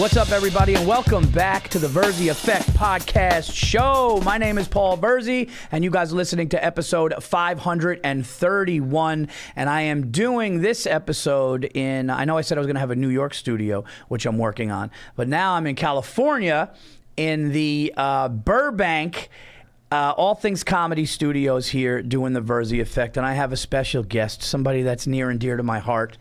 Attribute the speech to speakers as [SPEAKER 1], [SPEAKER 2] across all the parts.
[SPEAKER 1] What's up, everybody, and welcome back to the Virzi Effect Podcast Show. My name is Paul Virzi, and you guys are listening to episode 531, and I am doing this episode in, I know I said I was going to have a New York studio, which I'm working on, but now I'm in California in the Burbank All Things Comedy Studios here doing the Virzi Effect, and I have a special guest, somebody that's near and dear to my heart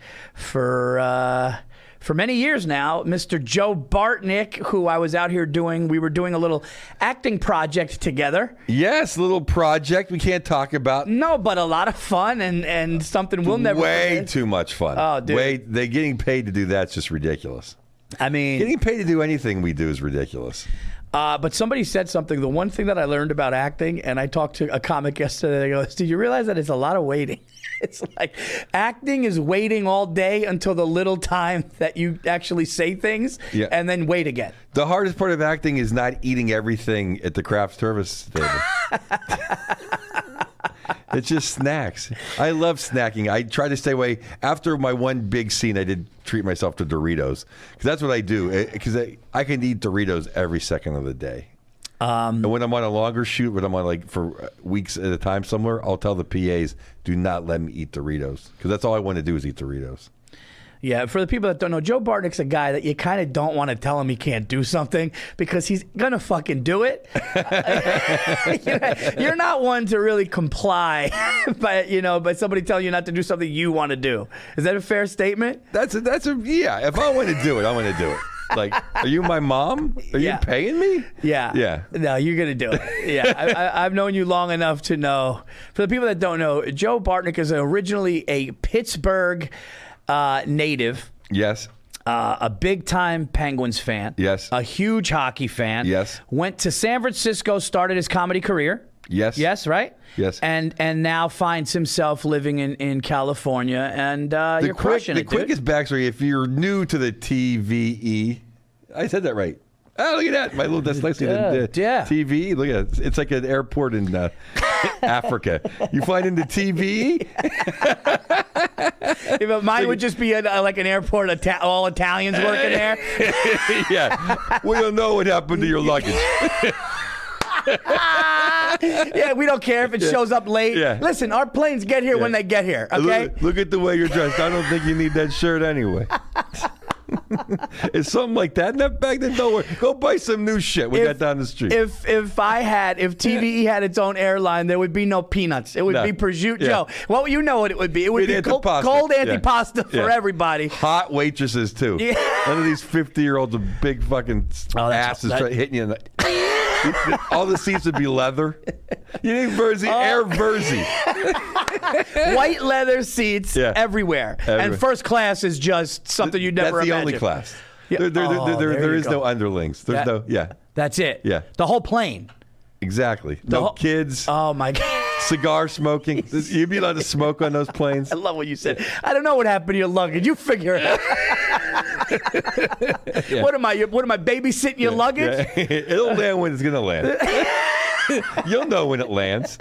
[SPEAKER 1] for many years now, Mr. Joe Bartnick, who I was out here we were doing a little acting project together.
[SPEAKER 2] Yes, little project we can't talk about.
[SPEAKER 1] No, but a lot of fun and something we'll never
[SPEAKER 2] Way
[SPEAKER 1] forget.
[SPEAKER 2] too much fun.
[SPEAKER 1] Oh, dude.
[SPEAKER 2] They're getting paid to do that's just ridiculous.
[SPEAKER 1] I mean,
[SPEAKER 2] getting paid to do anything we do is ridiculous.
[SPEAKER 1] But somebody said something. The one thing that I learned about acting, and I talked to a comic yesterday, they go, did you realize that it's a lot of waiting? It's like acting is waiting all day until the little time that you actually say things, and then wait again.
[SPEAKER 2] The hardest part of acting is not eating everything at the craft service table. It's just snacks. I love snacking. I try to stay away. After my one big scene, I did treat myself to Doritos. Because that's what I do. Because I can eat Doritos every second of the day. And when I'm on a longer shoot, when I'm on like for weeks at a time somewhere, I'll tell the PAs, do not let me eat Doritos. Because that's all I want to do is eat Doritos.
[SPEAKER 1] Yeah, for the people that don't know, Joe Bartnick's a guy that you kind of don't want to tell him he can't do something because he's going to fucking do it. You're not one to really comply by somebody telling you not to do something you want to do. Is that a fair statement?
[SPEAKER 2] That's yeah. If I want to do it, I want to do it. Like, are you my mom? Are you paying me?
[SPEAKER 1] Yeah.
[SPEAKER 2] Yeah.
[SPEAKER 1] No, you're going to do it. Yeah. I've known you long enough to know. For the people that don't know, Joe Bartnick is originally a Pittsburgh native.
[SPEAKER 2] Yes.
[SPEAKER 1] A big-time Penguins fan.
[SPEAKER 2] Yes.
[SPEAKER 1] A huge hockey fan.
[SPEAKER 2] Yes.
[SPEAKER 1] Went to San Francisco, started his comedy career.
[SPEAKER 2] Yes.
[SPEAKER 1] Yes, right?
[SPEAKER 2] Yes.
[SPEAKER 1] And now finds himself living in California, and you're crushing it,
[SPEAKER 2] The quickest backstory, if you're new to the TVE, I said that right. Oh, look at that. My little dyslexia. TV. Look at it. It's like an airport in Africa. You fly into TVE?
[SPEAKER 1] But mine would just be like an airport, all Italians working there.
[SPEAKER 2] Yeah. We don't know what happened to your luggage.
[SPEAKER 1] Yeah, we don't care if it shows up late.
[SPEAKER 2] Yeah.
[SPEAKER 1] Listen, our planes get here when they get here, okay?
[SPEAKER 2] Look at the way you're dressed. I don't think you need that shirt anyway. Is something like that in that bag? Then don't worry. Go buy some new shit. We got down the street.
[SPEAKER 1] If TVE had its own airline, there would be no peanuts. It would be prosciutto. Joe. Well, you know what it would be. It would be cold antipasta for everybody.
[SPEAKER 2] Hot waitresses too. Yeah. None of these 50-year-olds with big fucking asses hitting you in the. All the seats would be leather. You need Virzi, Air Virzi.
[SPEAKER 1] White leather seats everywhere. And first class is just something you'd never imagine.
[SPEAKER 2] That's the only class.
[SPEAKER 1] Yeah.
[SPEAKER 2] There is no underlings. There's
[SPEAKER 1] That's it.
[SPEAKER 2] Yeah.
[SPEAKER 1] The whole plane.
[SPEAKER 2] Exactly. No kids.
[SPEAKER 1] Oh, my God.
[SPEAKER 2] Cigar smoking. You'd be allowed to smoke on those planes.
[SPEAKER 1] I love what you said. I don't know what happened to your luggage. You figure it out. What am I babysitting your luggage?
[SPEAKER 2] Yeah. It'll land when it's going to land. You'll know when it lands.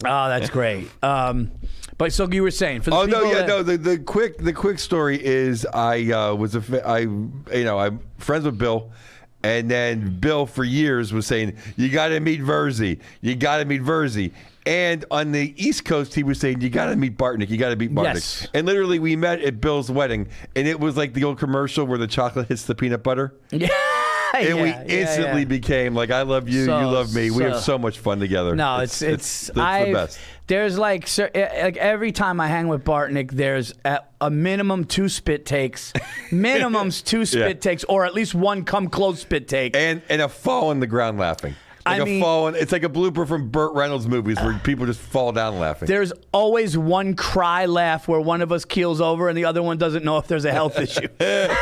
[SPEAKER 1] Oh, that's great. But so you were saying for the
[SPEAKER 2] the quick story is I'm friends with Bill. And then Bill, for years, was saying, you got to meet Virzi. You got to meet Virzi. And on the East Coast, he was saying, you got to meet Bartnick. You got to meet Bartnick.
[SPEAKER 1] Yes.
[SPEAKER 2] And literally, we met at Bill's wedding. And it was like the old commercial where the chocolate hits the peanut butter.
[SPEAKER 1] Yeah.
[SPEAKER 2] And we instantly became like, I love you, you love me. We have so much fun together.
[SPEAKER 1] No, it's the best. There's like every time I hang with Bartnick, there's a minimum 2 spit takes, takes, or at least 1 come close spit take,
[SPEAKER 2] and a fall on the ground laughing. It's like a blooper from Burt Reynolds movies where people just fall down laughing.
[SPEAKER 1] There's always one cry laugh where one of us keels over and the other one doesn't know if there's a health issue.
[SPEAKER 2] Yeah,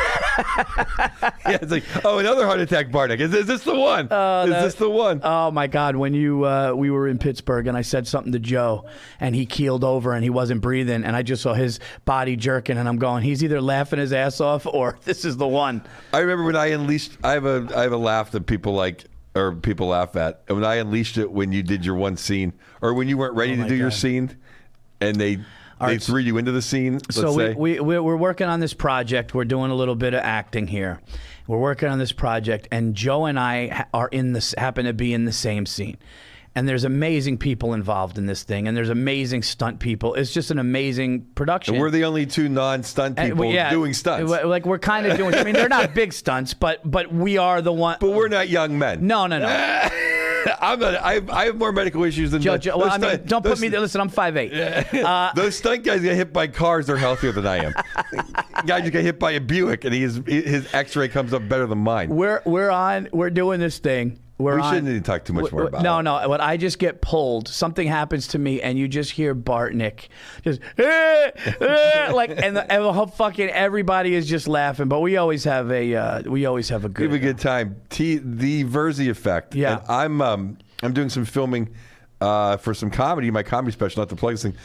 [SPEAKER 2] it's like, another heart attack, Bartnick. Is this the one? Is this the one?
[SPEAKER 1] Oh my God! When we were in Pittsburgh and I said something to Joe and he keeled over and he wasn't breathing and I just saw his body jerking and I'm going, he's either laughing his ass off or this is the one.
[SPEAKER 2] I remember when I have a laugh that people like. Or people laugh at. And when I unleashed it when you did your one scene, or when you weren't ready to do your scene, and they They threw you into the scene.
[SPEAKER 1] We're working on this project. We're doing a little bit of acting here. We're working on this project, and Joe and I happen to be in the same scene. And there's amazing people involved in this thing, and there's amazing stunt people. It's just an amazing production.
[SPEAKER 2] And we're the only two non-stunt people doing stunts.
[SPEAKER 1] Like we're kind of doing. I mean, they're not big stunts, but we are the one.
[SPEAKER 2] But we're not young men.
[SPEAKER 1] No.
[SPEAKER 2] I'm not. I have more medical issues than
[SPEAKER 1] Joe. Well, I mean, don't put me there. Listen, I'm 5'8".
[SPEAKER 2] Those stunt guys get hit by cars. They're healthier than I am. Guy just got hit by a Buick, and his X-ray comes up better than mine.
[SPEAKER 1] We're doing this thing.
[SPEAKER 2] We shouldn't need to talk too much more about it.
[SPEAKER 1] No. When I just get pulled, something happens to me, and you just hear Bartnick just like, and the whole fucking everybody is just laughing. But we always have a good.
[SPEAKER 2] We have a good time. The Virzi effect.
[SPEAKER 1] Yeah.
[SPEAKER 2] And I'm doing some filming for some comedy, my comedy special. Not to plug this thing.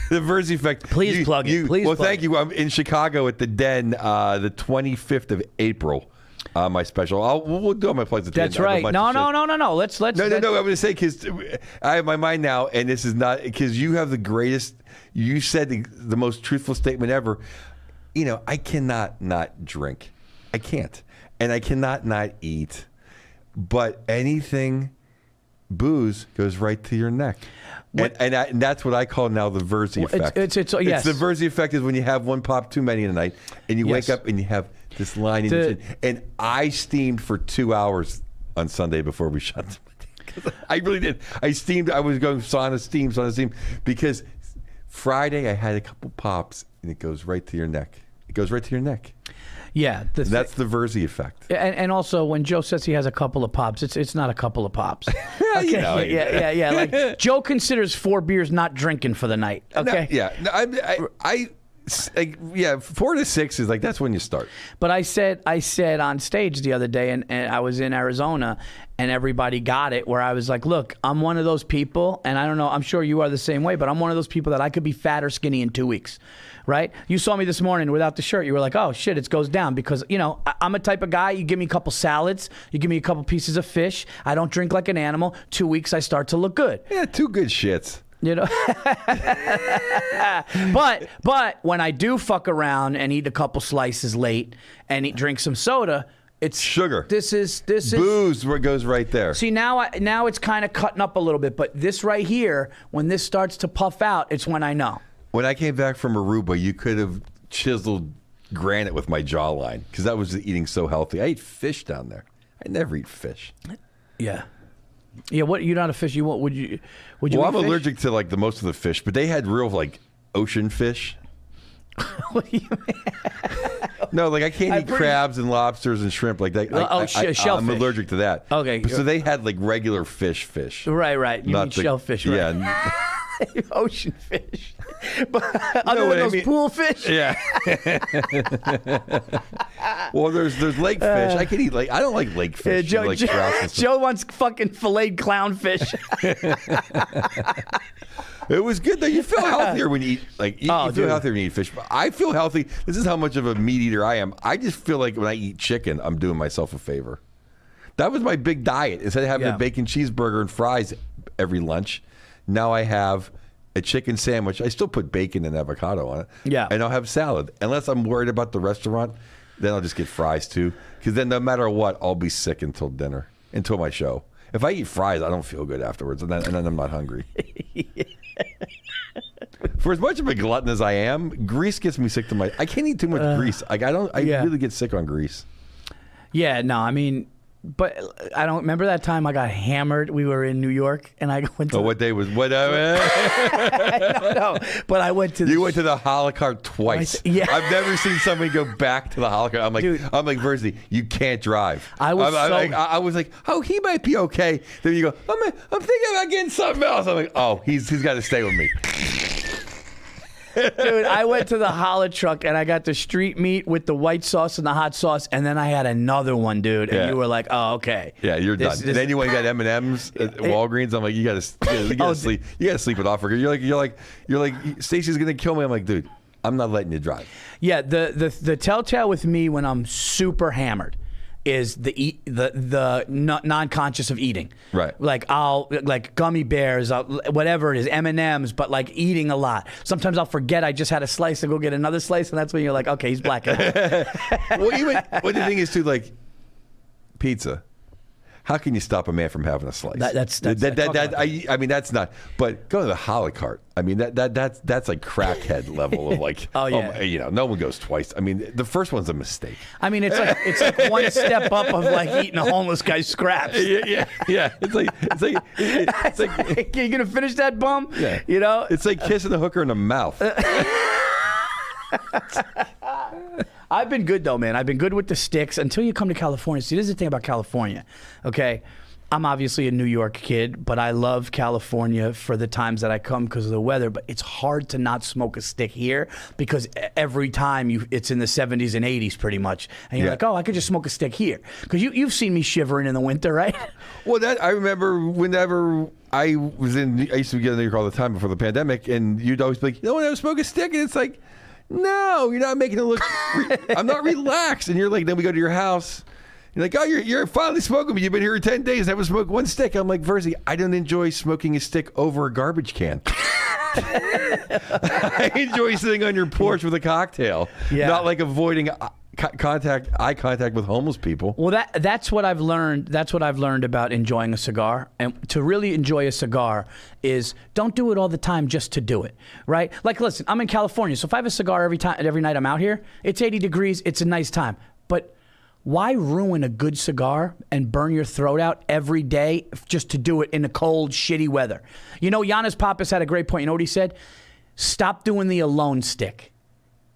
[SPEAKER 2] The Virzi effect.
[SPEAKER 1] Please plug it.
[SPEAKER 2] Thank you. I'm in Chicago at the Den, the 25th of April. My special. We'll do all my plugs at the end.
[SPEAKER 1] That's right. No. Let's.
[SPEAKER 2] No. I'm going to say, because I have my mind now, and this is not because you have the greatest. You said the most truthful statement ever. I cannot not drink. I can't, and I cannot not eat. But anything, booze goes right to your neck. And that's what I call now the Virzi effect.
[SPEAKER 1] It's yes.
[SPEAKER 2] It's the Virzi effect is when you have one pop too many in a night, and you wake up and you have this line in your chin. And I steamed for 2 hours on Sunday before we shut. I really did. I steamed. I was going sauna steam, because Friday I had a couple pops, and it goes right to your neck. It goes right to your neck.
[SPEAKER 1] Yeah,
[SPEAKER 2] that's the Virzi effect.
[SPEAKER 1] And also, when Joe says he has a couple of pops, it's not a couple of pops. Okay? Yeah. Like Joe considers 4 beers not drinking for the night. Okay.
[SPEAKER 2] No, 4 to 6 is like that's when you start.
[SPEAKER 1] But I said on stage the other day, and I was in Arizona, and everybody got it. Where I was like, "Look, I'm one of those people, and I don't know. I'm sure you are the same way, but I'm one of those people that I could be fat or skinny in 2 weeks." Right? You saw me this morning without the shirt. You were like, "Oh shit, it goes down," because I'm a type of guy. You give me a couple salads, you give me a couple pieces of fish. I don't drink like an animal. 2 weeks, I start to look good.
[SPEAKER 2] Yeah, 2 good shits.
[SPEAKER 1] But when I do fuck around and eat a couple slices late and drink some soda, it's
[SPEAKER 2] sugar.
[SPEAKER 1] This is
[SPEAKER 2] booze. Where it goes right there.
[SPEAKER 1] See, now it's kind of cutting up a little bit, but this right here, when this starts to puff out, it's when I know.
[SPEAKER 2] When I came back from Aruba, you could have chiseled granite with my jawline because I was eating so healthy. I ate fish down there. I never eat fish.
[SPEAKER 1] Yeah. Yeah, what, you're not a fish. Would you?
[SPEAKER 2] Well, I'm
[SPEAKER 1] fish?
[SPEAKER 2] allergic to like the most of the fish, but they had real like ocean fish.
[SPEAKER 1] What do you mean?
[SPEAKER 2] No, like I can't eat crabs and lobsters and shrimp like that.
[SPEAKER 1] Shellfish.
[SPEAKER 2] I'm allergic to that.
[SPEAKER 1] Okay.
[SPEAKER 2] So they had like regular fish.
[SPEAKER 1] Right. You mean shellfish, right?
[SPEAKER 2] Yeah.
[SPEAKER 1] Ocean fish. But other than those pool fish?
[SPEAKER 2] Yeah. Well, there's lake fish. I can eat I don't like lake fish.
[SPEAKER 1] Joe wants fucking filleted clownfish.
[SPEAKER 2] It was good though. You feel healthier when you eat you feel healthier when you eat fish. But I feel healthy. This is how much of a meat eater I am. I just feel like when I eat chicken, I'm doing myself a favor. That was my big diet. Instead of having a bacon cheeseburger and fries every lunch, now I have a chicken sandwich. I still put bacon and avocado on it.
[SPEAKER 1] Yeah.
[SPEAKER 2] And I'll have salad. Unless I'm worried about the restaurant, then I'll just get fries too. Because then no matter what, I'll be sick until dinner, until my show. If I eat fries, I don't feel good afterwards, and then I'm not hungry. For as much of a glutton as I am, grease gets me sick to my. I can't eat too much grease. I really get sick on grease.
[SPEAKER 1] Yeah, no, I mean, but I don't remember that time I got hammered. We were in New York, and I went to.
[SPEAKER 2] What day was what?
[SPEAKER 1] No, but I went to.
[SPEAKER 2] You went to the Holocaust twice.
[SPEAKER 1] Yeah,
[SPEAKER 2] I've never seen somebody go back to the Holocaust. I'm like,
[SPEAKER 1] dude,
[SPEAKER 2] Virzi, you can't drive.
[SPEAKER 1] I
[SPEAKER 2] was like, oh, he might be okay. Then you go, I'm thinking about getting something else. I'm like, oh, he's got to stay with me.
[SPEAKER 1] Dude, I went to the Holla Truck and I got the street meat with the white sauce and the hot sauce, and then I had another one, dude. And you were like, "Oh, okay."
[SPEAKER 2] Yeah, you're done. And then you went and got M&Ms at Walgreens. I'm like, you gotta sleep. You gotta sleep it off. You're like, Stacey's gonna kill me. I'm like, dude, I'm not letting you drive.
[SPEAKER 1] Yeah, the telltale with me when I'm super hammered is the non-conscious of eating.
[SPEAKER 2] Right.
[SPEAKER 1] Like I'll like gummy bears, whatever it is, M&Ms, but like eating a lot. Sometimes I'll forget I just had a slice and go get another slice, and that's when you're like, okay, he's blacking out.
[SPEAKER 2] What the thing is too, like pizza. How can you stop a man from having a slice? I mean, that's not. But go to the Holly Cart. I mean, that's like crackhead level of like.
[SPEAKER 1] Oh yeah.
[SPEAKER 2] You know, no one goes twice. I mean, the first one's a mistake.
[SPEAKER 1] I mean, it's like one step up of like eating a homeless guy's scraps.
[SPEAKER 2] Yeah. It's like
[SPEAKER 1] you gonna finish that bum?
[SPEAKER 2] Yeah.
[SPEAKER 1] You know,
[SPEAKER 2] it's like kissing a hooker in the mouth.
[SPEAKER 1] I've been good though, man. I've been good with the sticks until you come to California. See, this is the thing about California. Okay, I'm obviously a New York kid, but I love California for the times that I come because of the weather. But it's hard to not smoke a stick here because every time it's in the 70s and 80s pretty much, and you're like, oh, I could just smoke a stick here because you've seen me shivering in the winter, right?
[SPEAKER 2] Well, I remember whenever I used to get in New York all the time before the pandemic, and you'd always be like, you don't want to smoke a stick, and it's like, no, you're not making it look. I'm not relaxed, and you're like. Then we go to your house. You're like, oh, you're finally smoking, but you've been here 10 days. I haven't smoked one stick. I'm like, Virzi, I don't enjoy smoking a stick over a garbage can. I enjoy sitting on your porch with a cocktail, not like avoiding eye contact with homeless people.
[SPEAKER 1] Well, that's what I've learned. That's what I've learned about enjoying a cigar. And to really enjoy a cigar is don't do it all the time just to do it, right? Like, listen, I'm in California, so if I have a cigar every night I'm out here, it's 80 degrees, it's a nice time. But why ruin a good cigar and burn your throat out every day just to do it in the cold, shitty weather? You know, Giannis Pappas had a great point. You know what he said? Stop doing the alone stick.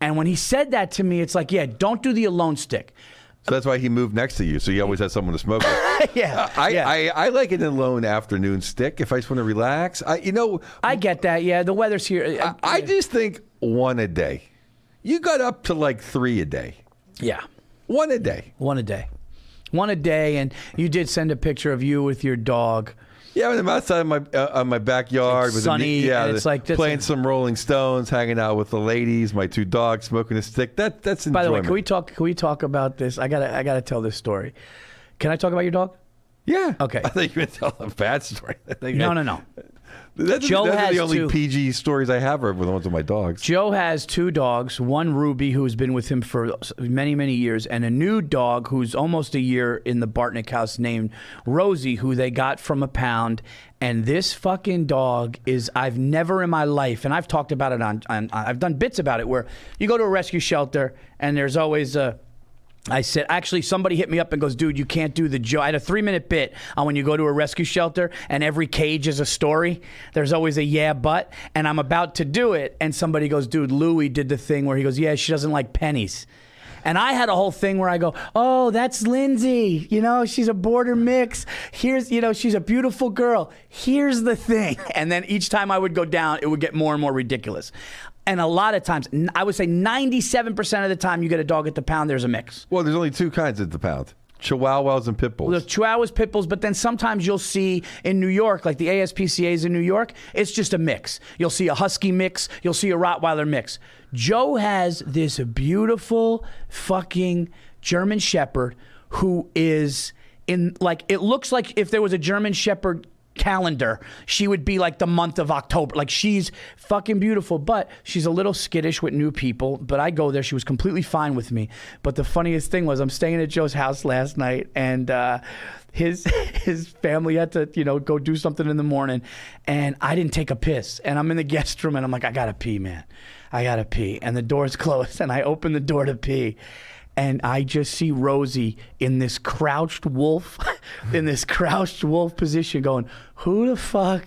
[SPEAKER 1] And when he said that to me, it's like, yeah, don't do the alone stick.
[SPEAKER 2] So that's why he moved next to you, so you always have someone to smoke with. I like an alone afternoon stick if I just want to relax.
[SPEAKER 1] I get that. Yeah, the weather's here.
[SPEAKER 2] I just think one a day. You got up to like 3 a day.
[SPEAKER 1] Yeah.
[SPEAKER 2] One a day.
[SPEAKER 1] One a day, and you did send a picture of you with your dog.
[SPEAKER 2] Yeah, I'm outside of my backyard with
[SPEAKER 1] sunny, and it's like
[SPEAKER 2] playing some Rolling Stones, hanging out with the ladies, my 2 dogs, smoking a stick. That's enjoyment.
[SPEAKER 1] By the way, can we talk about this? I gotta tell this story. Can I talk about your dog?
[SPEAKER 2] Yeah.
[SPEAKER 1] Okay.
[SPEAKER 2] I think you would tell a bad story.
[SPEAKER 1] No.
[SPEAKER 2] Joe has the only PG stories I have are the ones with my dogs.
[SPEAKER 1] Joe has 2 dogs, one Ruby who has been with him for many, many years, and a new dog who's almost a year in the Bartnick house named Rosie, who they got from a pound. And this fucking dog is, I've never in my life, and I've talked about it I've done bits about it, where you go to a rescue shelter and there's always I said, actually, somebody hit me up and goes, dude, you can't do the Joe. I had a 3-minute bit on when you go to a rescue shelter and every cage is a story. There's always a yeah, but. And I'm about to do it. And somebody goes, dude, Louie did the thing where he goes, yeah, she doesn't like pennies. And I had a whole thing where I go, oh, that's Lindsay. You know, she's a border mix. Here's, you know, she's a beautiful girl. Here's the thing. And then each time I would go down, it would get more and more ridiculous. And a lot of times, I would say 97% of the time you get a dog at the pound, there's a mix.
[SPEAKER 2] Well, there's only 2 kinds at the pound. Chihuahuas and pit bulls.
[SPEAKER 1] Well, the Chihuahuas, pit bulls, but then sometimes you'll see in New York, like the ASPCA's in New York, it's just a mix. You'll see a Husky mix. You'll see a Rottweiler mix. Joe has this beautiful fucking German Shepherd who is in, like, it looks like if there was a German Shepherd calendar, she would be like the month of October. Like, she's fucking beautiful, but she's a little skittish with new people. But I go there, she was completely fine with me. But the funniest thing was, I'm staying at Joe's house last night, and his family had to, you know, go do something in the morning, and I didn't take a piss, and I'm in the guest room, and I'm like, I gotta pee, man, I gotta pee, and the door's closed, and I open the door to pee. And I just see Rosie in this crouched wolf, position going, who the fuck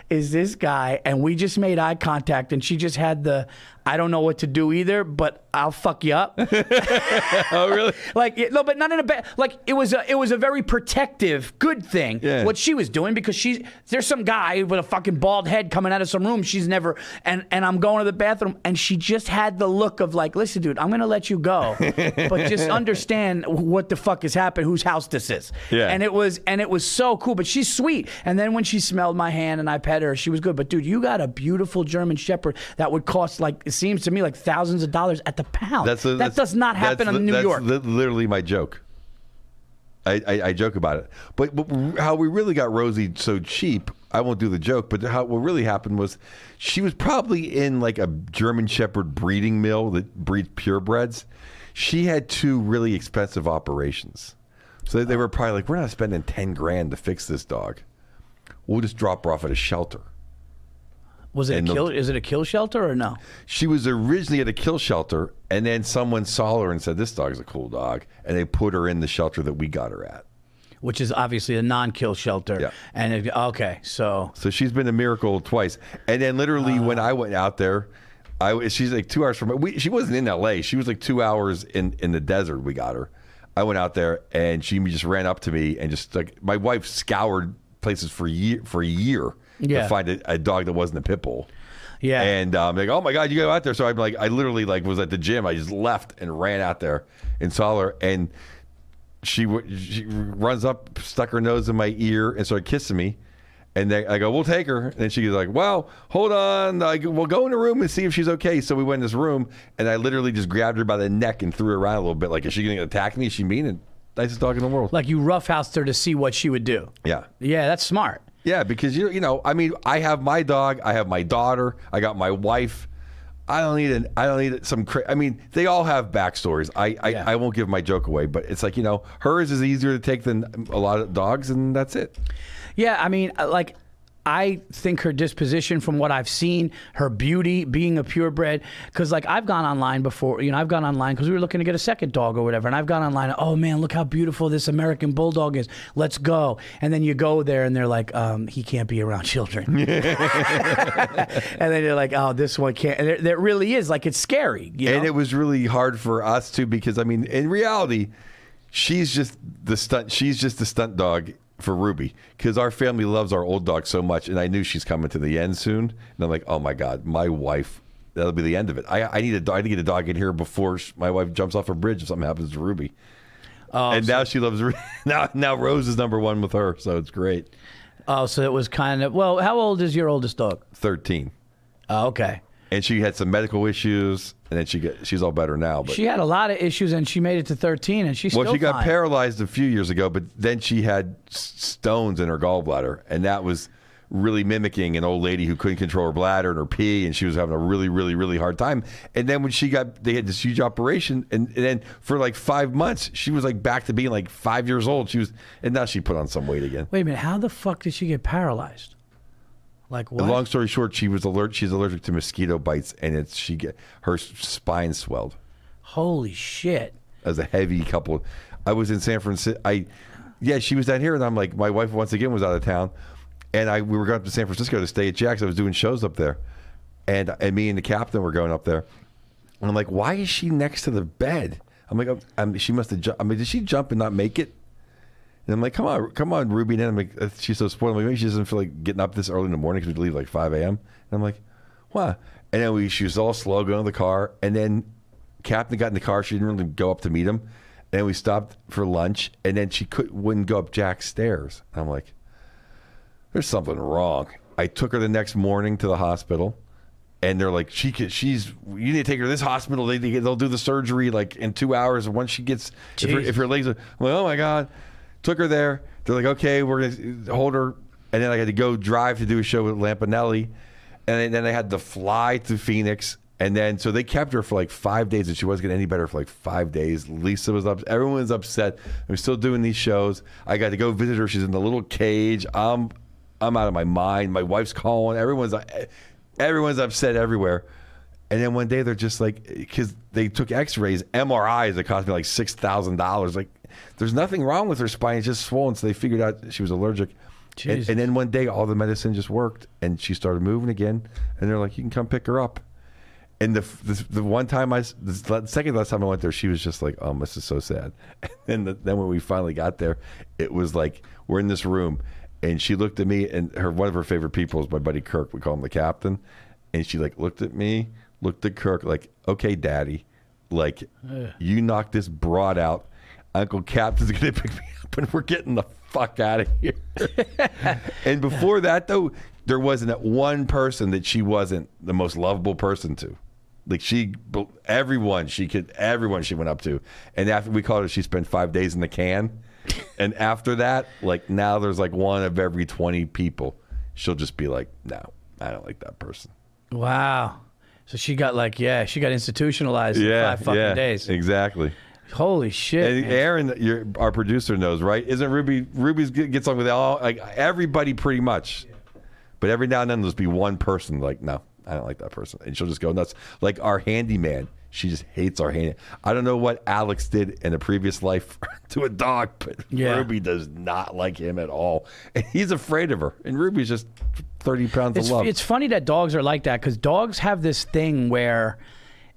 [SPEAKER 1] is this guy? And we just made eye contact, and she just had the, I don't know what to do either, but I'll fuck you up.
[SPEAKER 2] Oh, really?
[SPEAKER 1] Like, no, but not in a bad, like, it was a very protective, good thing, what she was doing, because there's some guy with a fucking bald head coming out of some room she's never, and I'm going to the bathroom, and she just had the look of like, listen, dude, I'm going to let you go, but just understand what the fuck has happened, whose house this is.
[SPEAKER 2] Yeah.
[SPEAKER 1] And it was so cool, but she's sweet. And then when she smelled my hand and I pet her, she was good. But dude, you got a beautiful German Shepherd that would cost, like, it seems to me, like thousands of dollars at the pound. That does not happen in New York.
[SPEAKER 2] That's literally my joke. I joke about it. But how we really got Rosie so cheap, I won't do the joke, but what really happened was she was probably in like a German Shepherd breeding mill that breeds purebreds. She had 2 really expensive operations. So they were probably like, we're not spending $10,000 to fix this dog. We'll just drop her off at a shelter.
[SPEAKER 1] Was it is it a kill shelter or no?
[SPEAKER 2] She was originally at a kill shelter, and then someone saw her and said, this dog's a cool dog. And they put her in the shelter that we got her at.
[SPEAKER 1] Which is obviously a non-kill shelter.
[SPEAKER 2] Yeah.
[SPEAKER 1] And so
[SPEAKER 2] she's been a miracle twice. And then literally when I went out there, she's like 2 hours from she wasn't in LA. She was like 2 hours in the desert. We got her. I went out there and she just ran up to me and just like, my wife scoured places for a year to find a dog that wasn't a pit bull.
[SPEAKER 1] Yeah.
[SPEAKER 2] And like, oh my God, you go out there. So I'm like, I literally like was at the gym. I just left and ran out there and saw her. And she runs up, stuck her nose in my ear and started kissing me. And I go, we'll take her. And she's like, well, hold on. We'll go in the room and see if she's okay. So we went in this room, and I literally just grabbed her by the neck and threw her around a little bit. Like, is she going to attack me? Is she mean? And nicest dog in the world.
[SPEAKER 1] Like you roughhoused her to see what she would do.
[SPEAKER 2] Yeah.
[SPEAKER 1] Yeah, that's smart.
[SPEAKER 2] Yeah, because, you know, I mean, I have my dog. I have my daughter. I got my wife. I don't need some. I mean, they all have backstories. I won't give my joke away, but it's like, you know, hers is easier to take than a lot of dogs, and that's it.
[SPEAKER 1] Yeah, I mean, like, I think her disposition, from what I've seen, her beauty, being a purebred, because like I've gone online before, you know, I've gone online because we were looking to get a second dog or whatever, and I've gone online, oh man, look how beautiful this American Bulldog is, let's go. And then you go there and they're like, he can't be around children. And then you're like, oh, this one can't. And there really is, like, it's scary. You know?
[SPEAKER 2] And it was really hard for us too, because I mean, in reality, she's just the stunt dog for Ruby, because our family loves our old dog so much, and I knew she's coming to the end soon, and I'm like, oh my God, my wife, that'll be the end of it. I need a dog to get a dog in here before my wife jumps off a bridge if something happens to Ruby. And now she loves now Rose is number 1 with her, so it's great.
[SPEAKER 1] Oh, so it was kind of, well, how old is your oldest dog?
[SPEAKER 2] 13.
[SPEAKER 1] Oh, okay.
[SPEAKER 2] And she had some medical issues, and then she's all better now. But
[SPEAKER 1] she had a lot of issues, and she made it to 13, and she's still
[SPEAKER 2] she got
[SPEAKER 1] fine.
[SPEAKER 2] paralyzed a few years ago, but then she had stones in her gallbladder, and that was really mimicking an old lady who couldn't control her bladder and her pee, and she was having a really, really, really hard time. And then when they had this huge operation, and then for like 5 months, she was like back to being like 5 years old. And now she put on some weight again.
[SPEAKER 1] Wait a minute, how the fuck did she get paralyzed? Like what?
[SPEAKER 2] Long story short, she's allergic to mosquito bites, and her spine swelled.
[SPEAKER 1] Holy shit!
[SPEAKER 2] As a heavy couple, I was in San Francisco. She was down here, and I'm like, my wife once again was out of town, and we were going up to San Francisco to stay at Jack's. I was doing shows up there, and me and the captain were going up there, and I'm like, why is she next to the bed? I'm like, she must have jumped. I mean, did she jump and not make it? And I'm like, come on, Ruby. And I'm like, she's so spoiled. I'm like, maybe she doesn't feel like getting up this early in the morning because we leave like 5 a.m. And I'm like, what? And then she was all slow going to the car. And then Captain got in the car. She didn't really go up to meet him. And we stopped for lunch. And then she wouldn't go up Jack's stairs. And I'm like, there's something wrong. I took her the next morning to the hospital. And they're like, you need to take her to this hospital. They'll do the surgery like in 2 hours. And once she gets, if her legs are, I'm like, oh my God. Took her there. They're like, okay, we're going to hold her. And then I had to go drive to do a show with Lampanelli. And then I had to fly to Phoenix. And then, so they kept her for like 5 days, and she wasn't getting any better for like 5 days. Lisa was upset. Everyone was upset. I'm still doing these shows. I got to go visit her. She's in the little cage. I'm out of my mind. My wife's calling. Everyone's upset everywhere. And then one day they're just like, because they took x-rays, MRIs that cost me like $6,000. Like, there's nothing wrong with her spine. It's just swollen. So they figured out she was allergic. And then one day all the medicine just worked, and she started moving again. And they're like, you can come pick her up. And the one time the second last time I went there, she was just like, oh, this is so sad. And then when we finally got there, it was like, we're in this room, and she looked at me, and one of her favorite people is my buddy Kirk. We call him the captain. And she like looked at me, looked at Kirk, like, okay, Daddy, like, you knocked this broad out. Uncle Captain's going to pick me up, and we're getting the fuck out of here. And before that, though, there wasn't one person that she wasn't the most lovable person to. Like, everyone she went up to. And after we called her, she spent 5 days in the can. And after that, like now there's like one of every 20 people. She'll just be like, no, I don't like that person.
[SPEAKER 1] Wow. So she got she got institutionalized in 5 fucking days.
[SPEAKER 2] Exactly.
[SPEAKER 1] Holy shit.
[SPEAKER 2] And Aaron, our producer, knows, right? Isn't Ruby's gets on with everybody pretty much. But every now and then there'll be one person like, no, I don't like that person. And she'll just go nuts. Like our handyman. She just hates our handyman. I don't know what Alex did in a previous life to a dog, but Ruby does not like him at all. And he's afraid of her. And Ruby's just 30 pounds of love.
[SPEAKER 1] It's funny that dogs are like that because dogs have this thing where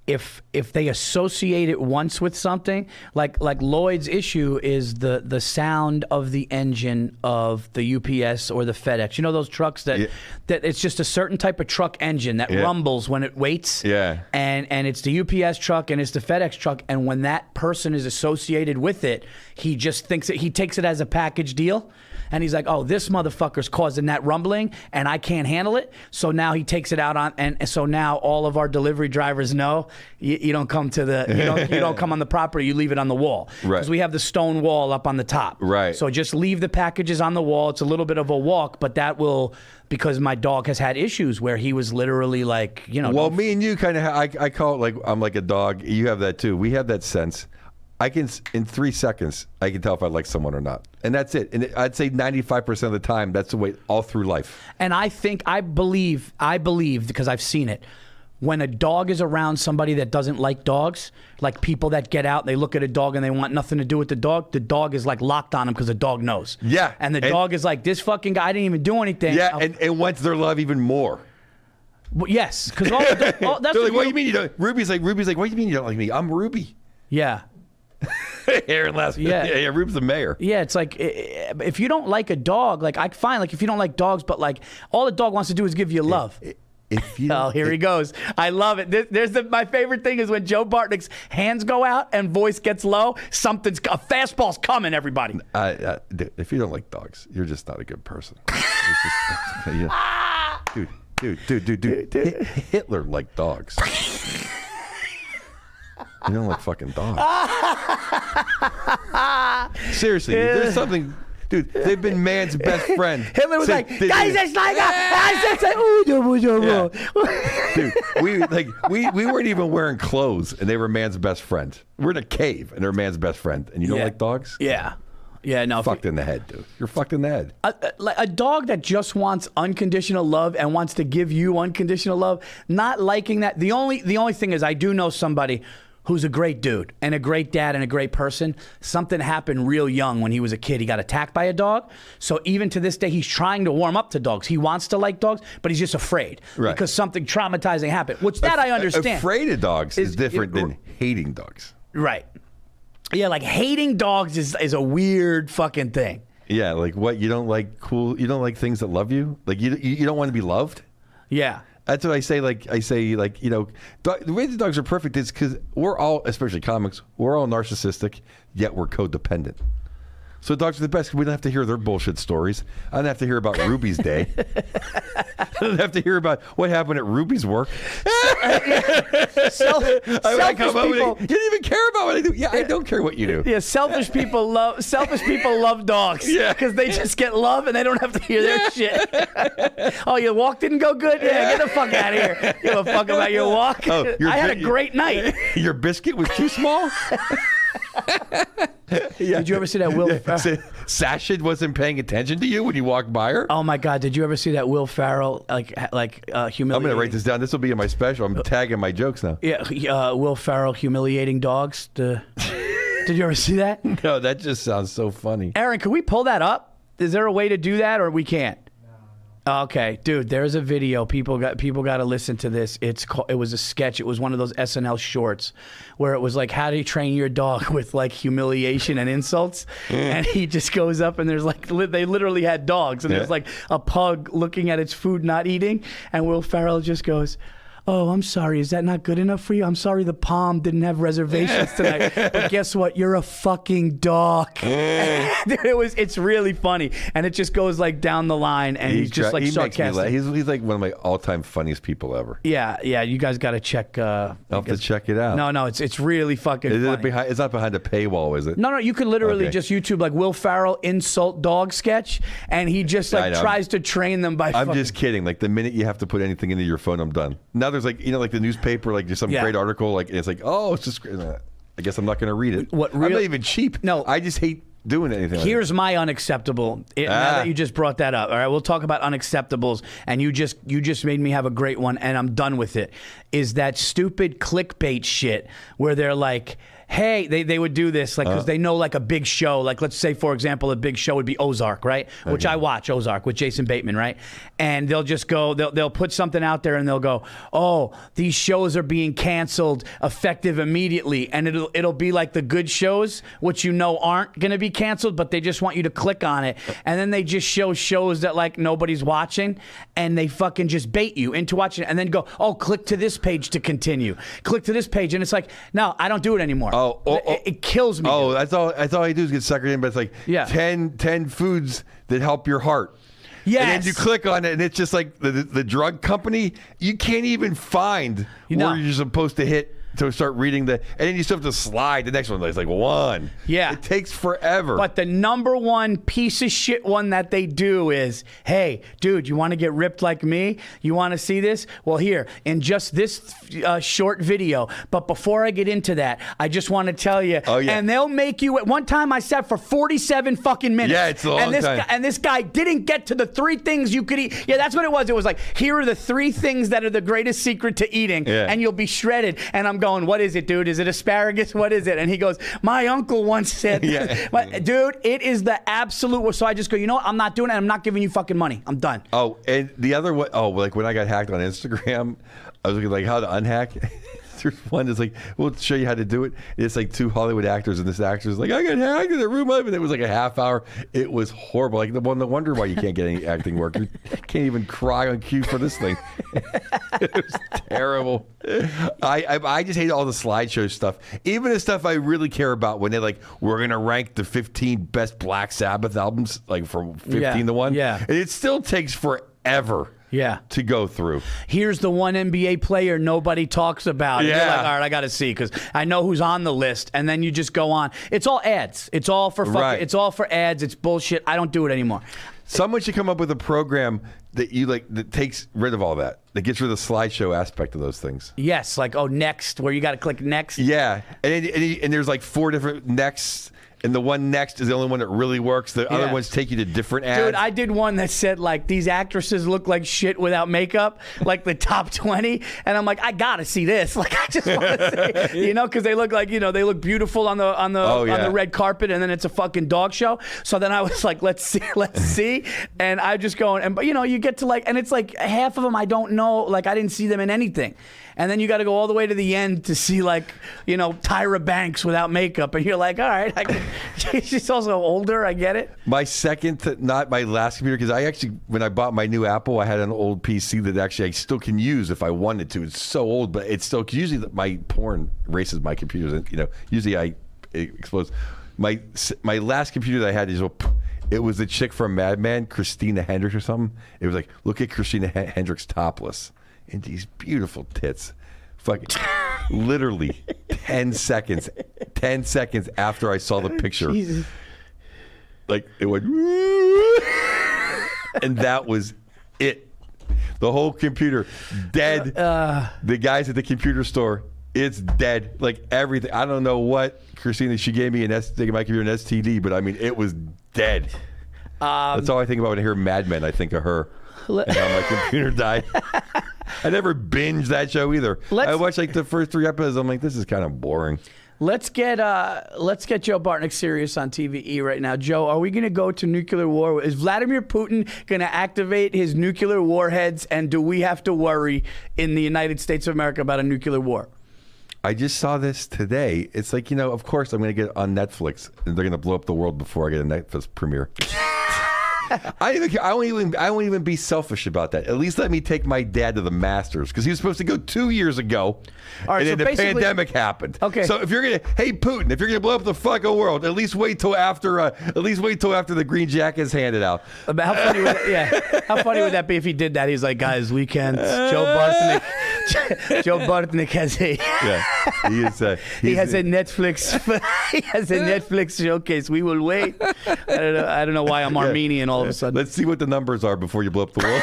[SPEAKER 1] if they associate it once with something, like Lloyd's issue is the sound of the engine of the UPS or the FedEx. You know those trucks that it's just a certain type of truck engine that rumbles when it waits.
[SPEAKER 2] Yeah.
[SPEAKER 1] And it's the UPS truck and it's the FedEx truck, and when that person is associated with it, he just thinks he takes it as a package deal. And he's like, oh, this motherfucker's causing that rumbling, and I can't handle it. So now he takes it out on, and so now all of our delivery drivers know you don't come to you don't come on the property, you leave it on the wall.
[SPEAKER 2] Right.
[SPEAKER 1] Because we have the stone wall up on the top.
[SPEAKER 2] Right.
[SPEAKER 1] So just leave the packages on the wall. It's a little bit of a walk, but that will, because my dog has had issues where he was literally like,
[SPEAKER 2] Well, me and you kind of, I call it like I'm like a dog. You have that too. We have that sense. I can, in 3 seconds, I can tell if I like someone or not. And that's it. And I'd say 95% of the time, that's the way all through life.
[SPEAKER 1] And I believe, because I've seen it, when a dog is around somebody that doesn't like dogs, like people that get out, they look at a dog and they want nothing to do with the dog is like locked on him because the dog knows.
[SPEAKER 2] Yeah.
[SPEAKER 1] And the dog is like, this fucking guy didn't even do anything.
[SPEAKER 2] Yeah, and wants their love even more.
[SPEAKER 1] Well, yes, because that's
[SPEAKER 2] they're like, what do you mean you don't? Ruby's like, what do you mean you don't like me? I'm Ruby.
[SPEAKER 1] Yeah.
[SPEAKER 2] Aaron last yeah, Ruby's the mayor.
[SPEAKER 1] Yeah, it's like if you don't like a dog, like I find like if you don't like dogs, but like all the dog wants to do is give you love. Here he goes. I love it. My favorite thing is when Joe Bartnick's hands go out and voice gets low. A fastball's coming. Everybody.
[SPEAKER 2] If you don't like dogs, you're just not a good person. Dude. Hitler liked dogs. You don't like fucking dogs. Seriously, there's something. Dude, they've been man's best friend.
[SPEAKER 1] Hitler was like, guys, it's like
[SPEAKER 2] Dude, we weren't even wearing clothes, and they were man's best friend. We're in a cave, and they're man's best friend. And you don't like dogs?
[SPEAKER 1] Yeah. Yeah, no.
[SPEAKER 2] Fucked in the head, dude. You're fucked in the head.
[SPEAKER 1] A dog that just wants unconditional love and wants to give you unconditional love, not liking that. The only thing is I do know somebody who's a great dude and a great dad and a great person. Something happened real young when he was a kid. He got attacked by a dog. So even to this day, he's trying to warm up to dogs. He wants to like dogs, but he's just afraid because something traumatizing happened, which that I understand.
[SPEAKER 2] Afraid of dogs is different than hating dogs.
[SPEAKER 1] Right. Yeah, like hating dogs is a weird fucking thing.
[SPEAKER 2] Yeah, like what? You don't like you don't like things that love you? Like you don't want to be loved?
[SPEAKER 1] Yeah.
[SPEAKER 2] That's what I say. The way the dogs are perfect is because we're all, especially comics, we're all narcissistic, yet we're codependent. So dogs are the best. We don't have to hear their bullshit stories. I don't have to hear about Ruby's day. I don't have to hear about what happened at Ruby's work.
[SPEAKER 1] Selfish people.
[SPEAKER 2] You didn't even care about what I do. Yeah, I don't care what you do.
[SPEAKER 1] Yeah, selfish people love dogs.
[SPEAKER 2] Yeah,
[SPEAKER 1] because they just get love and they don't have to hear their shit. Oh, your walk didn't go good? Yeah, get the fuck out of here. Give a fuck about your walk. I had a great night.
[SPEAKER 2] Your biscuit was too small.
[SPEAKER 1] Yeah. Did you ever see that Will
[SPEAKER 2] Sasha wasn't paying attention to you when you walked by her?
[SPEAKER 1] Oh my God! Did you ever see that Will Ferrell humiliating?
[SPEAKER 2] I'm gonna write this down. This will be in my special. I'm tagging my jokes now.
[SPEAKER 1] Yeah, Will Ferrell humiliating dogs. Did you ever see that?
[SPEAKER 2] No, that just sounds so funny.
[SPEAKER 1] Aaron, can we pull that up? Is there a way to do that, or we can't? Okay, dude, there's a video. People got to listen to this. It was a sketch. It was one of those SNL shorts where it was like, how do you train your dog with like humiliation and insults? And he just goes up and there's like, they literally had dogs and there's like a pug looking at its food not eating, and Will Ferrell just goes, oh, I'm sorry, is that not good enough for you? I'm sorry the Palm didn't have reservations tonight. But guess what? You're a fucking dog. It's really funny. And it just goes like down the line, and he's just like sarcastic.
[SPEAKER 2] He's like one of my all-time funniest people ever.
[SPEAKER 1] Yeah, you guys got to check.
[SPEAKER 2] I'll have to check it out.
[SPEAKER 1] No, it's really fucking funny.
[SPEAKER 2] It's not behind a paywall, is it?
[SPEAKER 1] No, you can literally just YouTube like Will Ferrell insult dog sketch, and he just like tries to train them by.
[SPEAKER 2] I'm just kidding. Like the minute you have to put anything into your phone, I'm done. Now there's like like the newspaper, like just some great article, like it's like, oh, it's just. I guess I'm not going to read it. I'm not even cheap.
[SPEAKER 1] No,
[SPEAKER 2] I just hate doing anything.
[SPEAKER 1] Here's my unacceptable. Now that you just brought that up, all right, we'll talk about unacceptables. And you just made me have a great one, and I'm done with it. Is that stupid clickbait shit where they're like, hey, they would do this like because they know like a big show, like let's say for example a big show would be Ozark, right? Which I watch Ozark with Jason Bateman, right? And they'll just go, they'll put something out there and they'll go, oh, these shows are being canceled effective immediately, and it'll be like the good shows which aren't going to be canceled, but they just want you to click on it, and then they just show shows that like nobody's watching, and they fucking just bait you into watching it, and then go, oh, click to this page to continue, click to this page, and it's like, no, I don't do it anymore. It kills me.
[SPEAKER 2] Oh, that's all I do is get suckered in, but it's like 10 foods that help your heart.
[SPEAKER 1] Yes.
[SPEAKER 2] And then you click on it, and it's just like the drug company. You can't even find where you're supposed to hit to start reading and then you still have to slide the next one. It's like one.
[SPEAKER 1] Yeah.
[SPEAKER 2] It takes forever.
[SPEAKER 1] But the number one piece of shit one that they do is, hey, dude, you want to get ripped like me? You want to see this? Well, here, in just this short video. But before I get into that, I just want to tell you.
[SPEAKER 2] Oh, yeah.
[SPEAKER 1] And they'll make you, at one time I sat for 47 fucking minutes.
[SPEAKER 2] Yeah, it's a long time.
[SPEAKER 1] And this guy didn't get to the 3 things you could eat. Yeah, that's what it was. It was like, here are the 3 things that are the greatest secret to eating. Yeah. And you'll be shredded. And I'm going, what is it, dude? Is it asparagus? What is it? And he goes, my uncle once said, dude, it is the absolute worst. So I just go, you know what? I'm not doing it. I'm not giving you fucking money. I'm done.
[SPEAKER 2] Oh, and the other one, like when I got hacked on Instagram, I was looking like how to unhack. There's one that's like, we'll show you how to do it. It's like 2 Hollywood actors, and this actor's like, I got hacked in the room of it. It was like a half hour. It was horrible. Like no wonder why you can't get any acting work. You can't even cry on cue for this thing. It was terrible. I just hate all the slideshow stuff. Even the stuff I really care about when they're like, we're gonna rank the 15 best Black Sabbath albums, like from 15 to 1.
[SPEAKER 1] Yeah.
[SPEAKER 2] And it still takes forever.
[SPEAKER 1] Yeah.
[SPEAKER 2] To go through.
[SPEAKER 1] Here's the one NBA player nobody talks about.
[SPEAKER 2] Yeah.
[SPEAKER 1] You're like, all right, I got to see because I know who's on the list. And then you just go on. It's all ads. It's all for fucking,
[SPEAKER 2] right.
[SPEAKER 1] It's all for ads. It's bullshit. I don't do it anymore.
[SPEAKER 2] Someone should come up with a program that you like that takes rid of all that. That gets rid of the slideshow aspect of those things.
[SPEAKER 1] Yes, like next, where you got to click next.
[SPEAKER 2] Yeah, and there's like 4 different nexts. And the one next is the only one that really works. The other ones take you to different ads.
[SPEAKER 1] Dude, I did one that said, like, these actresses look like shit without makeup, like the top 20. And I'm like, I got to see this. Like, I just want to see, because they look like, they look beautiful on the red carpet, and then it's a fucking dog show. So then I was like, let's see. And I just go, but you get to like, and it's like half of them I don't know. Like, I didn't see them in anything. And then you got to go all the way to the end to see, like, Tyra Banks without makeup. And you're like, all right, she's also older. I get it.
[SPEAKER 2] My second, not my last computer, because I actually, when I bought my new Apple, I had an old PC that actually I still can use if I wanted to. It's so old, but it's still, cause usually my porn races my computers. And, usually it explodes. My last computer that I had it was the chick from Mad Men, Christina Hendricks or something. It was like, look at Christina Hendricks topless. And these beautiful tits. Fucking literally 10 seconds after I saw the picture. Jesus. Like it went and that was it. The whole computer dead. The guys at the computer store, it's dead. Like everything. I don't know what Christina, she gave me my computer an STD, but I mean it was dead. That's all I think about when I hear Mad Men. I think of her and how my computer died. I never binged that show either. I watched like the first 3 episodes. I'm like, this is kind of boring.
[SPEAKER 1] Let's get Joe Bartnick serious on TVE right now. Joe, are we going to go to nuclear war? Is Vladimir Putin going to activate his nuclear warheads? And do we have to worry in the United States of America about a nuclear war?
[SPEAKER 2] I just saw this today. It's like, of course I'm going to get on Netflix and they're going to blow up the world before I get a Netflix premiere. I won't even be selfish about that. At least let me take my dad to the Masters because he was supposed to go 2 years ago,
[SPEAKER 1] All right,
[SPEAKER 2] and
[SPEAKER 1] so
[SPEAKER 2] then the pandemic happened.
[SPEAKER 1] Okay.
[SPEAKER 2] So if you're gonna, hey Putin, if you're gonna blow up the fucking world, at least wait till after the green jacket is handed out.
[SPEAKER 1] But how funny would how funny would that be if he did that? He's like, guys, we can't. Joe Bartnick has a he has a Netflix showcase. We will wait. I don't know why I'm Armenian all of a sudden.
[SPEAKER 2] Let's see what the numbers are before you blow up the world.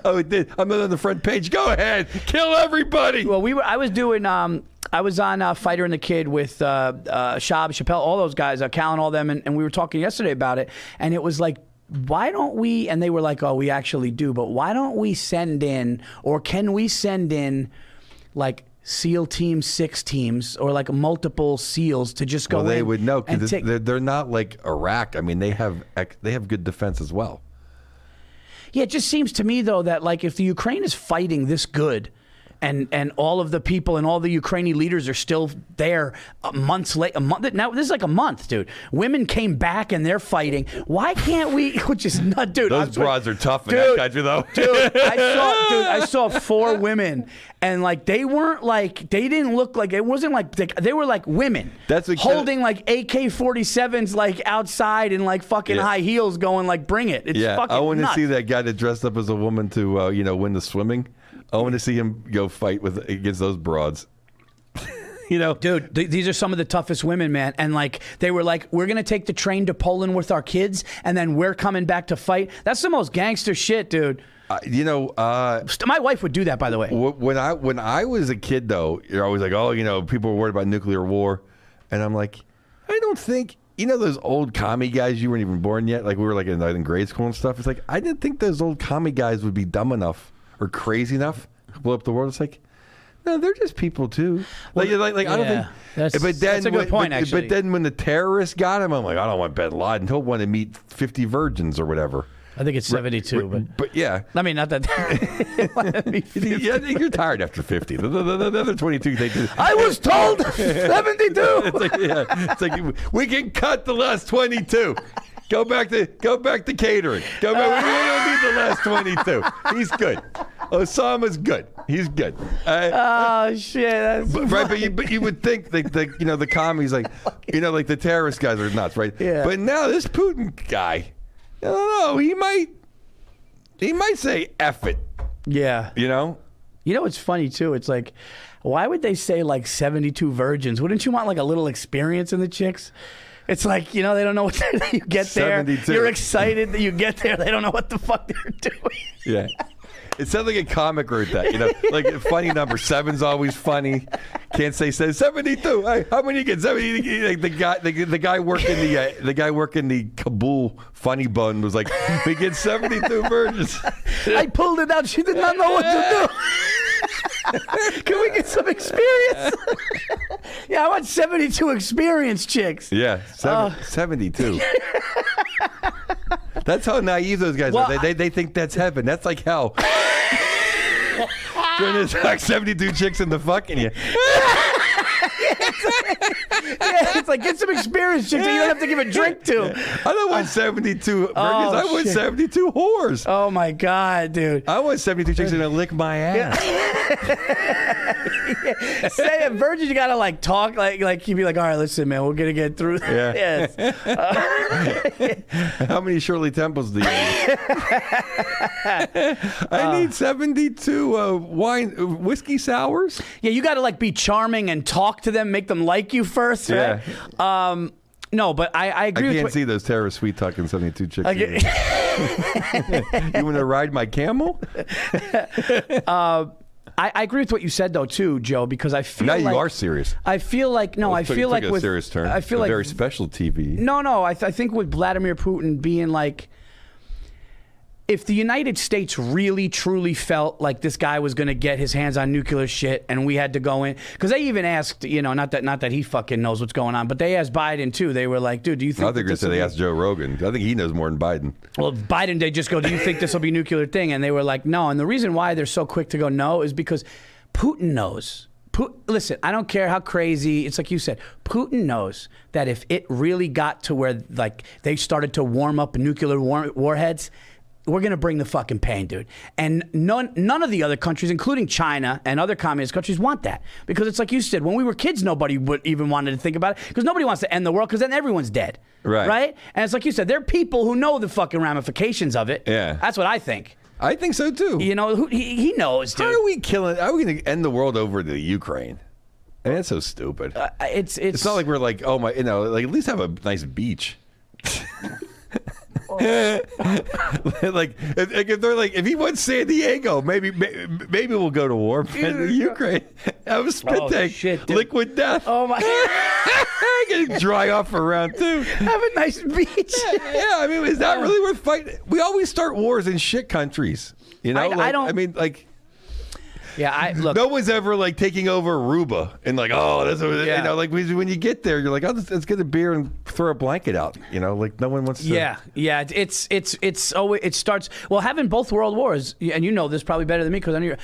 [SPEAKER 2] Oh, it did. I'm not on the front page. Go ahead, kill everybody.
[SPEAKER 1] Well, I was on Fighter and the Kid with Shab, Chappelle, all those guys, Callan, all them, and we were talking yesterday about it, and it was like, why don't we, and they were like, oh, we actually do, but why don't we send in, or can we send in, like, SEAL Team 6 teams, or like multiple SEALs to just go in?
[SPEAKER 2] Well, they would know, because they're not like Iraq. I mean, they have good defense as well.
[SPEAKER 1] Yeah, it just seems to me, though, that like if the Ukraine is fighting this good, and all of the people and all the Ukrainian leaders are still there months late. Now this is like a month, dude. Women came back and they're fighting. Why can't we? Which is not, dude.
[SPEAKER 2] Those broads are tough in that country, though.
[SPEAKER 1] Dude, I saw 4 women, and like they didn't look like, it wasn't like they were like women. That's holding like AK-47s like outside in like fucking high heels, going like, bring it. It's fucking
[SPEAKER 2] I want to
[SPEAKER 1] nuts.
[SPEAKER 2] see that guy that dressed up as a woman to win the swimming. I want to see him go fight against those broads.
[SPEAKER 1] Dude, these are some of the toughest women, man. And like they were like, we're gonna take the train to Poland with our kids, and then we're coming back to fight. That's the most gangster shit, dude. My wife would do that, by the way.
[SPEAKER 2] When I was a kid, though, you're always like, oh, people were worried about nuclear war, and I'm like, I don't think. Those old commie guys, you weren't even born yet. Like we were like in grade school and stuff. It's like I didn't think those old commie guys would be dumb enough or crazy enough to blow up the world. It's like, no, they're just people too. I don't think. That's
[SPEAKER 1] a good point, actually.
[SPEAKER 2] But then when the terrorists got him, I'm like, I don't want bin Laden. He'll want to meet 50 virgins or whatever.
[SPEAKER 1] I think it's 72,
[SPEAKER 2] but yeah.
[SPEAKER 1] I mean, not that.
[SPEAKER 2] Yeah, you're tired after 50. The other 22, they did.
[SPEAKER 1] I was told 72.
[SPEAKER 2] It's like we can cut the last 22. Go back to catering. Go back. We don't need the last 22. He's good. Osama's good. He's good.
[SPEAKER 1] Oh shit! That's
[SPEAKER 2] right, but you would think the commies like the terrorist guys are nuts, right?
[SPEAKER 1] Yeah.
[SPEAKER 2] But now this Putin guy, I don't know. He might say F it.
[SPEAKER 1] Yeah. It's funny too. It's like, why would they say like 72 virgins? Wouldn't you want like a little experience in the chicks? It's like, they don't know what you get there.
[SPEAKER 2] 72.
[SPEAKER 1] You're excited that you get there. They don't know what the fuck they're doing.
[SPEAKER 2] Yeah. It sounds like a comic wrote that, like a funny number. 7's always funny. Can't say 72. Hey, how many you get? 70. Like the guy working the Kabul funny bun was like, we get 72 virgins.
[SPEAKER 1] I pulled it out. She did not know what to do. Can we get some experience? Yeah, I want 72 experienced chicks.
[SPEAKER 2] Yeah, 72. That's how naive those guys are. They think that's heaven. That's like hell. There's like 72 chicks in the fucking you.
[SPEAKER 1] Yeah, it's like, get some experience chicks that you don't have to give a drink to.
[SPEAKER 2] I don't want 72 virgins. I want 72 whores.
[SPEAKER 1] Oh my God, dude.
[SPEAKER 2] I want 72 chicks that are gonna lick my ass.
[SPEAKER 1] Yeah. Say a virgin, you gotta like talk like you'd be like, all right, listen, man, we're gonna get through.
[SPEAKER 2] Yeah. How many Shirley Temples do you need? I need 72 whiskey sours.
[SPEAKER 1] Yeah, you gotta like be charming and talk to them, make them like you first, right?
[SPEAKER 2] Yeah.
[SPEAKER 1] No, but I agree.
[SPEAKER 2] I can't see those terrorist sweet talking 72 chicks. You want to ride my camel?
[SPEAKER 1] I agree with what you said though too, Joe, because I feel
[SPEAKER 2] now
[SPEAKER 1] like
[SPEAKER 2] you are serious.
[SPEAKER 1] I feel like
[SPEAKER 2] a serious turn.
[SPEAKER 1] I feel like
[SPEAKER 2] very special TV.
[SPEAKER 1] No. I think with Vladimir Putin being like, if the United States really truly felt like this guy was going to get his hands on nuclear shit, and we had to go in, because they even asked, not that he fucking knows what's going on, but they asked Biden too. They were like, dude, do you think?
[SPEAKER 2] I think they asked Joe Rogan. I think he knows more than Biden.
[SPEAKER 1] Well, Biden, they just go, do you think this will be a nuclear thing? And they were like, no. And the reason why they're so quick to go no is because Putin knows. Listen, I don't care how crazy. It's like you said. Putin knows that if it really got to where like they started to warm up nuclear warheads, we're going to bring the fucking pain, dude. And none of the other countries, including China and other communist countries, want that. Because it's like you said, when we were kids, nobody would even wanted to think about it. Because nobody wants to end the world, because then everyone's dead. Right? And it's like you said, there are people who know the fucking ramifications of it.
[SPEAKER 2] Yeah.
[SPEAKER 1] That's what I think.
[SPEAKER 2] I think so, too.
[SPEAKER 1] You know, he knows, dude.
[SPEAKER 2] How are we killing? How are we going to end the world over to Ukraine? I mean, that's so stupid.
[SPEAKER 1] It's
[SPEAKER 2] not like we're like, oh, my, like at least have a nice beach. Like if they're like, if he wants San Diego, maybe we'll go to war. Ukraine, have a spit tank,
[SPEAKER 1] shit,
[SPEAKER 2] liquid death.
[SPEAKER 1] Oh my!
[SPEAKER 2] Getting dry off for round 2.
[SPEAKER 1] Have a nice beach.
[SPEAKER 2] Yeah, I mean, is that really worth fighting? We always start wars in shit countries. You know,
[SPEAKER 1] I don't.
[SPEAKER 2] I mean, like.
[SPEAKER 1] Yeah, look.
[SPEAKER 2] No one's ever like taking over Aruba and like, oh, that's what, you know, like when you get there, you're like, oh, let's get a beer and throw a blanket out. You know, like no one wants to.
[SPEAKER 1] Yeah. It's always it starts. Well, having both world wars, and you know this probably better than me because I knew.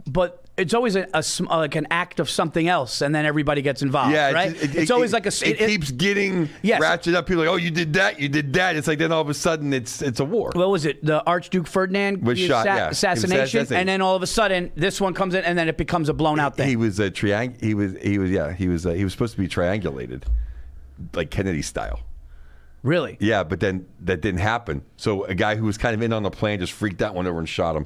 [SPEAKER 1] But it's always like an act of something else, and then everybody gets involved. Yeah, right. It's always like it
[SPEAKER 2] keeps getting ratcheted up. People are like, oh, you did that. It's like then all of a sudden it's a war.
[SPEAKER 1] What was it? The Archduke Ferdinand
[SPEAKER 2] was shot.
[SPEAKER 1] Assassination, and then all of a sudden this one comes in, and then it becomes a blown out thing.
[SPEAKER 2] He was a He was supposed to be triangulated, like Kennedy style.
[SPEAKER 1] Really?
[SPEAKER 2] Yeah, but then that didn't happen. So a guy who was kind of in on the plan just freaked out, went over and shot him.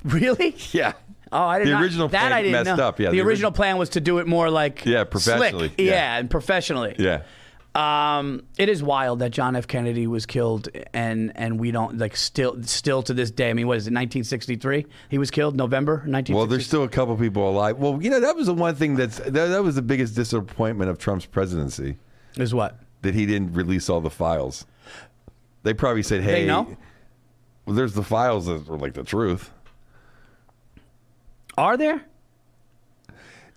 [SPEAKER 1] Really?
[SPEAKER 2] Yeah.
[SPEAKER 1] Oh, I didn't know.
[SPEAKER 2] The original plan
[SPEAKER 1] I didn't
[SPEAKER 2] messed
[SPEAKER 1] know.
[SPEAKER 2] up. Yeah,
[SPEAKER 1] the original plan was to do it more like
[SPEAKER 2] professionally.
[SPEAKER 1] Slick. Yeah, and professionally.
[SPEAKER 2] Yeah.
[SPEAKER 1] It is wild that John F. Kennedy was killed, and we don't like still to this day. I mean, what is it? 1963? He was killed November 1963.
[SPEAKER 2] Well, there's still a couple people alive. Well, you know, that was the one thing that was the biggest disappointment of Trump's presidency.
[SPEAKER 1] Is what?
[SPEAKER 2] That he didn't release all the files. They probably said, "Hey,
[SPEAKER 1] they know?
[SPEAKER 2] Well, there's the files that are like the truth."
[SPEAKER 1] Are there?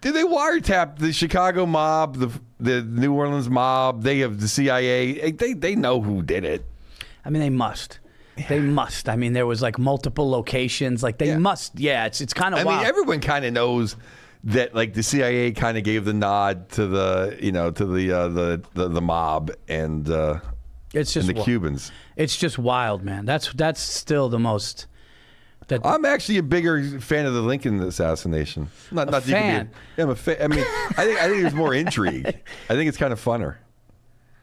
[SPEAKER 2] Did they wiretap the Chicago mob, the New Orleans mob? They have the CIA. They know who did it.
[SPEAKER 1] I mean, they must. Yeah. They must. I mean, there was like multiple locations. Like they must. Yeah, it's kind of wild.
[SPEAKER 2] I mean, everyone kind of knows that like the CIA kind of gave the nod to the mob and
[SPEAKER 1] it's just
[SPEAKER 2] and the Cubans.
[SPEAKER 1] It's just wild, man. That's still the most.
[SPEAKER 2] I'm actually a bigger fan of the Lincoln assassination. Not
[SPEAKER 1] a fan.
[SPEAKER 2] I'm a fan. I mean, I think there's more intrigue. I think it's kind of funner.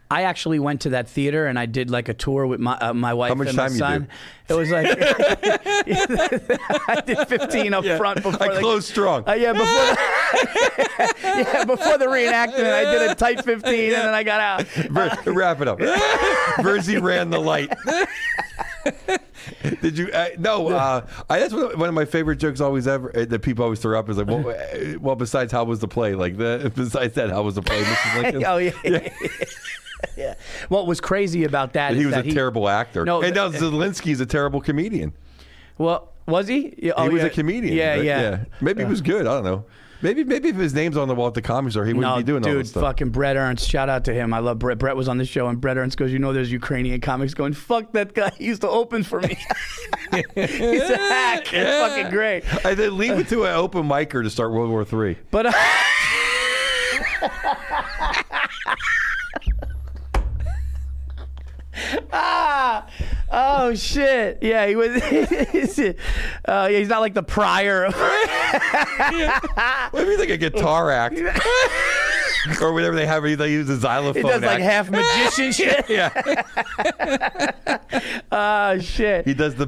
[SPEAKER 1] I actually went to that theater and I did like a tour with my wife and my son.
[SPEAKER 2] How much time you do?
[SPEAKER 1] It was like I did 15 up front before.
[SPEAKER 2] I closed strong.
[SPEAKER 1] Before the reenactment, I did a tight 15 and then I got out.
[SPEAKER 2] Wrap it up. Virzi ran the light. Did you? No. That's one of my favorite jokes that people always throw up is like, well, besides how was the play? Like besides that, how was the play, Mrs. Lincoln?
[SPEAKER 1] Oh yeah. Yeah. What was crazy about that?
[SPEAKER 2] He was a terrible actor.
[SPEAKER 1] No,
[SPEAKER 2] and now Zelensky's a terrible comedian.
[SPEAKER 1] Well, was he?
[SPEAKER 2] He was a comedian.
[SPEAKER 1] Yeah.
[SPEAKER 2] Maybe he was good. I don't know. Maybe if his name's on the wall at the Comedy Store, he wouldn't be doing all this stuff.
[SPEAKER 1] Fucking Brett Ernst. Shout out to him. I love Brett. Brett was on the show, and Brett Ernst goes, there's Ukrainian comics going, fuck that guy. He used to open for me. He's a hack. It's fucking great.
[SPEAKER 2] I then leave it to an open micer to start World War III.
[SPEAKER 1] But oh shit! Yeah, he was. He's not like the prior.
[SPEAKER 2] What if he's like a guitar act, or whatever they have? They use a xylophone.
[SPEAKER 1] He does like
[SPEAKER 2] act.
[SPEAKER 1] half magician shit.
[SPEAKER 2] Yeah.
[SPEAKER 1] Shit.
[SPEAKER 2] He does the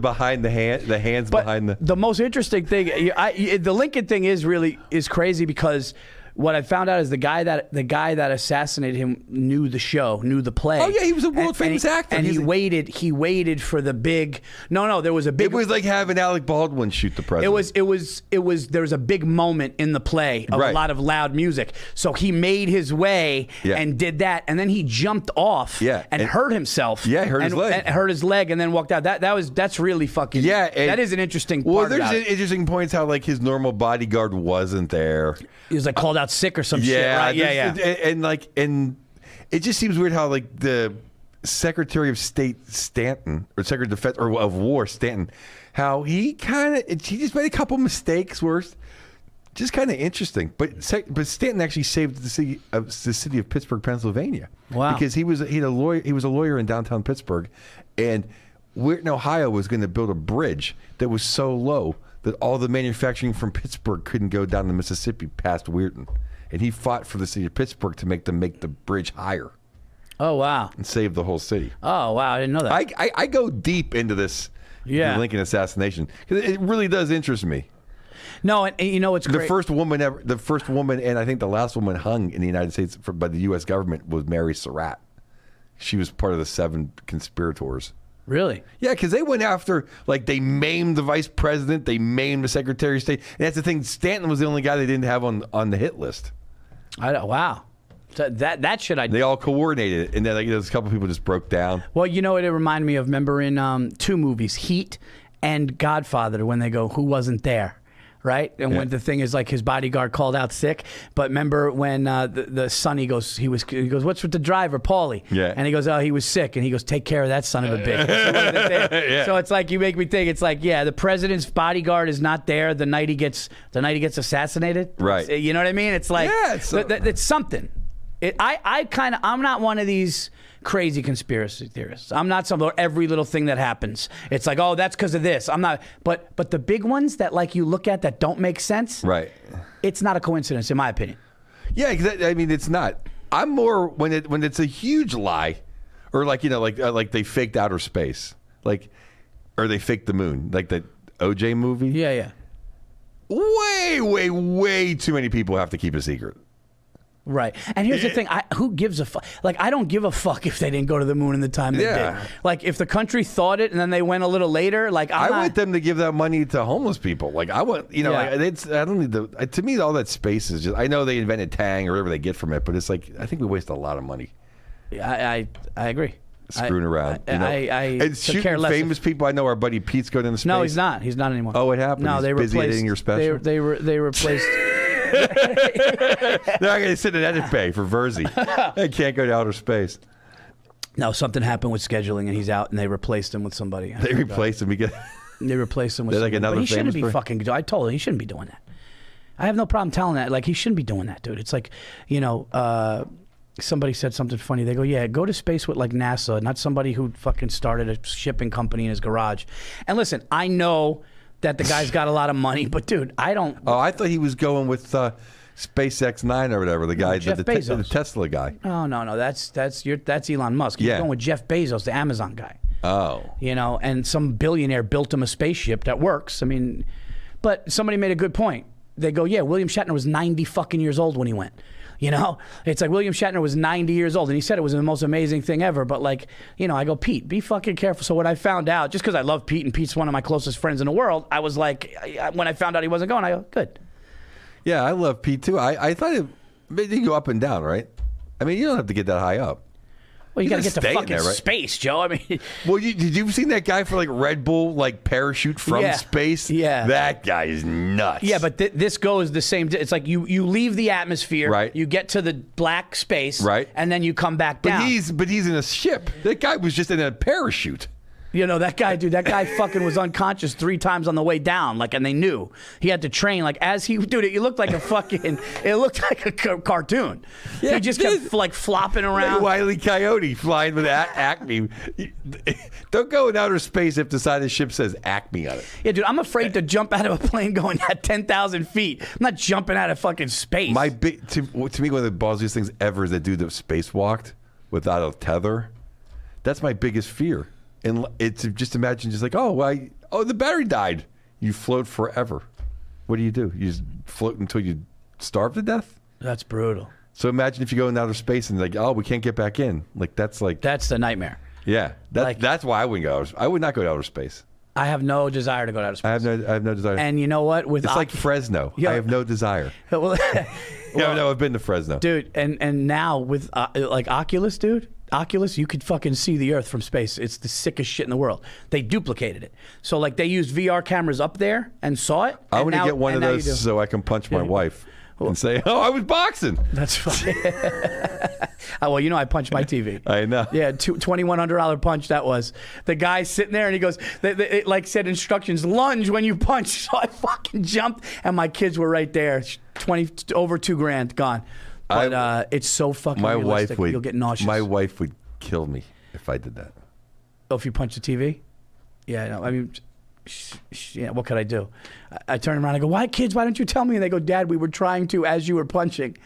[SPEAKER 2] hands behind the.
[SPEAKER 1] The most interesting thing, the Lincoln thing is crazy because. What I found out is the guy that assassinated him knew the show, knew the play.
[SPEAKER 2] Oh yeah, he was a world famous actor.
[SPEAKER 1] And he waited for the big. No, there was a big.
[SPEAKER 2] It was like having Alec Baldwin shoot the president.
[SPEAKER 1] It was. There was a big moment in the play of a lot of loud music. So he made his way and did that, and then he jumped off and hurt himself.
[SPEAKER 2] Yeah, hurt
[SPEAKER 1] his leg, and then walked out. That's really fucking. Yeah, that is an interesting part.
[SPEAKER 2] Well, there's interesting points how like his normal bodyguard wasn't there.
[SPEAKER 1] He was like called out sick or some shit, right? Yeah.
[SPEAKER 2] And it just seems weird how like the Secretary of State Stanton or Secretary of Defense or of War Stanton, how he just made a couple mistakes where just kind of interesting. But Stanton actually saved the city of Pittsburgh, Pennsylvania.
[SPEAKER 1] Wow.
[SPEAKER 2] Because he was a lawyer in downtown Pittsburgh, and Weirton, Ohio was going to build a bridge that was so low that all the manufacturing from Pittsburgh couldn't go down the Mississippi past Weirton. And he fought for the city of Pittsburgh to make the bridge higher.
[SPEAKER 1] Oh, wow.
[SPEAKER 2] And save the whole city.
[SPEAKER 1] Oh, wow. I didn't know that.
[SPEAKER 2] I go deep into this the Lincoln assassination because it really does interest me.
[SPEAKER 1] No, and you know it's great.
[SPEAKER 2] The first woman, and I think the last woman hung in the United States by the U.S. government was Mary Surratt. She was part of the 7 conspirators.
[SPEAKER 1] Really?
[SPEAKER 2] Yeah, because they went after, like, they maimed the vice president, they maimed the secretary of state. And that's the thing, Stanton was the only guy they didn't have on the hit list.
[SPEAKER 1] Wow. So that shit I...
[SPEAKER 2] They all coordinated it, and then there's a couple people just broke down.
[SPEAKER 1] Well, you know what it reminded me of? Remember in 2 movies, Heat and Godfather, when they go, who wasn't there? Right? And when the thing is like his bodyguard called out sick. But remember when the son, he goes, what's with the driver, Paulie?
[SPEAKER 2] Yeah.
[SPEAKER 1] And he goes, oh, he was sick. And he goes, take care of that son of a bitch. Yeah. So it's like, you make me think, it's like, yeah, the president's bodyguard is not there the night he gets assassinated.
[SPEAKER 2] Right.
[SPEAKER 1] You know what I mean? It's like, it's something. I'm not one of these crazy conspiracy theorists. I'm not some every little thing that happens. It's like, oh, that's because of this. I'm not. But the big ones that like you look at that don't make sense.
[SPEAKER 2] Right.
[SPEAKER 1] It's not a coincidence, in my opinion.
[SPEAKER 2] Yeah, I mean, it's not. I'm more when it's a huge lie, or like like they faked outer space, or they faked the moon, like the OJ movie.
[SPEAKER 1] Yeah.
[SPEAKER 2] Way too many people have to keep a secret.
[SPEAKER 1] Right. And here's the thing. Who gives a fuck? Like, I don't give a fuck if they didn't go to the moon in the time they did. Like, if the country thought it and then they went a little later, like, I
[SPEAKER 2] want them to give that money to homeless people. Like, I want, I don't need to me, all that space is just, I know they invented Tang or whatever they get from it, but it's like, I think we waste a lot of money.
[SPEAKER 1] I agree.
[SPEAKER 2] Screwing around.
[SPEAKER 1] And
[SPEAKER 2] shooting famous people. I know our buddy Pete's going into space.
[SPEAKER 1] No, he's not. He's not anymore.
[SPEAKER 2] Oh, what happened?
[SPEAKER 1] No, they
[SPEAKER 2] busy editing your special?
[SPEAKER 1] They replaced...
[SPEAKER 2] They're not going to sit in edit bay for Virzi. They can't go to outer space.
[SPEAKER 1] No, something happened with scheduling, and he's out, and they replaced him with somebody.
[SPEAKER 2] They replaced him.
[SPEAKER 1] They replaced him with
[SPEAKER 2] somebody. Like another
[SPEAKER 1] but he shouldn't
[SPEAKER 2] famous
[SPEAKER 1] be fucking... I told him he shouldn't be doing that. I have no problem telling that. Like, he shouldn't be doing that, dude. It's like, somebody said something funny. They go, yeah, go to space with, like, NASA, not somebody who fucking started a shipping company in his garage. And listen, I know that the guy's got a lot of money, but dude, I don't.
[SPEAKER 2] Oh, I thought he was going with SpaceX 9 or whatever. The guy,
[SPEAKER 1] Jeff Bezos.
[SPEAKER 2] the Tesla guy.
[SPEAKER 1] No, that's Elon Musk. He's going with Jeff Bezos, the Amazon guy.
[SPEAKER 2] Oh,
[SPEAKER 1] and some billionaire built him a spaceship that works. I mean, but somebody made a good point. They go, yeah, William Shatner was 90 fucking years old when he went. It's like William Shatner was 90 years old, and he said it was the most amazing thing ever. But like, I go, Pete, be fucking careful. So what I found out, just because I love Pete and Pete's one of my closest friends in the world, I was like, when I found out he wasn't going, I go, good.
[SPEAKER 2] Yeah, I love Pete too. I thought it made you go up and down, right? I mean, you don't have to get that high up.
[SPEAKER 1] Well, you got to get to fucking space, Joe. I mean,
[SPEAKER 2] well, did you see that guy for like Red Bull, like parachute from space?
[SPEAKER 1] Yeah,
[SPEAKER 2] that guy is nuts.
[SPEAKER 1] Yeah, but this goes the same. It's like you leave the atmosphere,
[SPEAKER 2] right?
[SPEAKER 1] You get to the black space,
[SPEAKER 2] right?
[SPEAKER 1] And then you come back down.
[SPEAKER 2] But he's in a ship. That guy was just in a parachute.
[SPEAKER 1] That guy, dude, that guy fucking was unconscious 3 times on the way down, and they knew. He had to train, dude, it looked like it looked like a cartoon. Yeah, he just kept, flopping around.
[SPEAKER 2] Like Wile E. Coyote flying with Acme. Don't go in outer space if the side of the ship says Acme on it.
[SPEAKER 1] Yeah, dude, I'm afraid to jump out of a plane going at 10,000 feet. I'm not jumping out of fucking space.
[SPEAKER 2] To me, one of the ballsiest things ever is that dude that spacewalked without a tether. That's my biggest fear. And it's just imagine the battery died. You float forever. What do? You just float until you starve to death?
[SPEAKER 1] That's brutal.
[SPEAKER 2] So imagine if you go in outer space and we can't get back in. That's
[SPEAKER 1] the nightmare.
[SPEAKER 2] Yeah. That's why I wouldn't go. I would not go to outer space.
[SPEAKER 1] I have no desire to go to outer space.
[SPEAKER 2] I have no desire.
[SPEAKER 1] And you know what?
[SPEAKER 2] It's like Fresno. I have no desire. I've been to Fresno.
[SPEAKER 1] Dude, and now with Oculus, dude. Oculus, you could fucking see the Earth from space. It's the sickest shit in the world. They duplicated it. So they used VR cameras up there and saw it.
[SPEAKER 2] I want to get one of those so I can punch my wife. and say, "Oh, I was boxing."
[SPEAKER 1] That's funny. Well, you know, I punched my TV.
[SPEAKER 2] I know.
[SPEAKER 1] Yeah, $2,100 punch that was. The guy sitting there and he goes, it like said instructions, lunge when you punch. So I fucking jumped and my kids were right there. Over $2,000 gone. But it's so fucking realistic. You'll get nauseous.
[SPEAKER 2] My wife would kill me if I did that.
[SPEAKER 1] Oh, if you punch the TV? Yeah, no, I mean, yeah, what could I do? I turn around and I go, why kids, why don't you tell me? And they go, Dad, we were trying to as you were punching.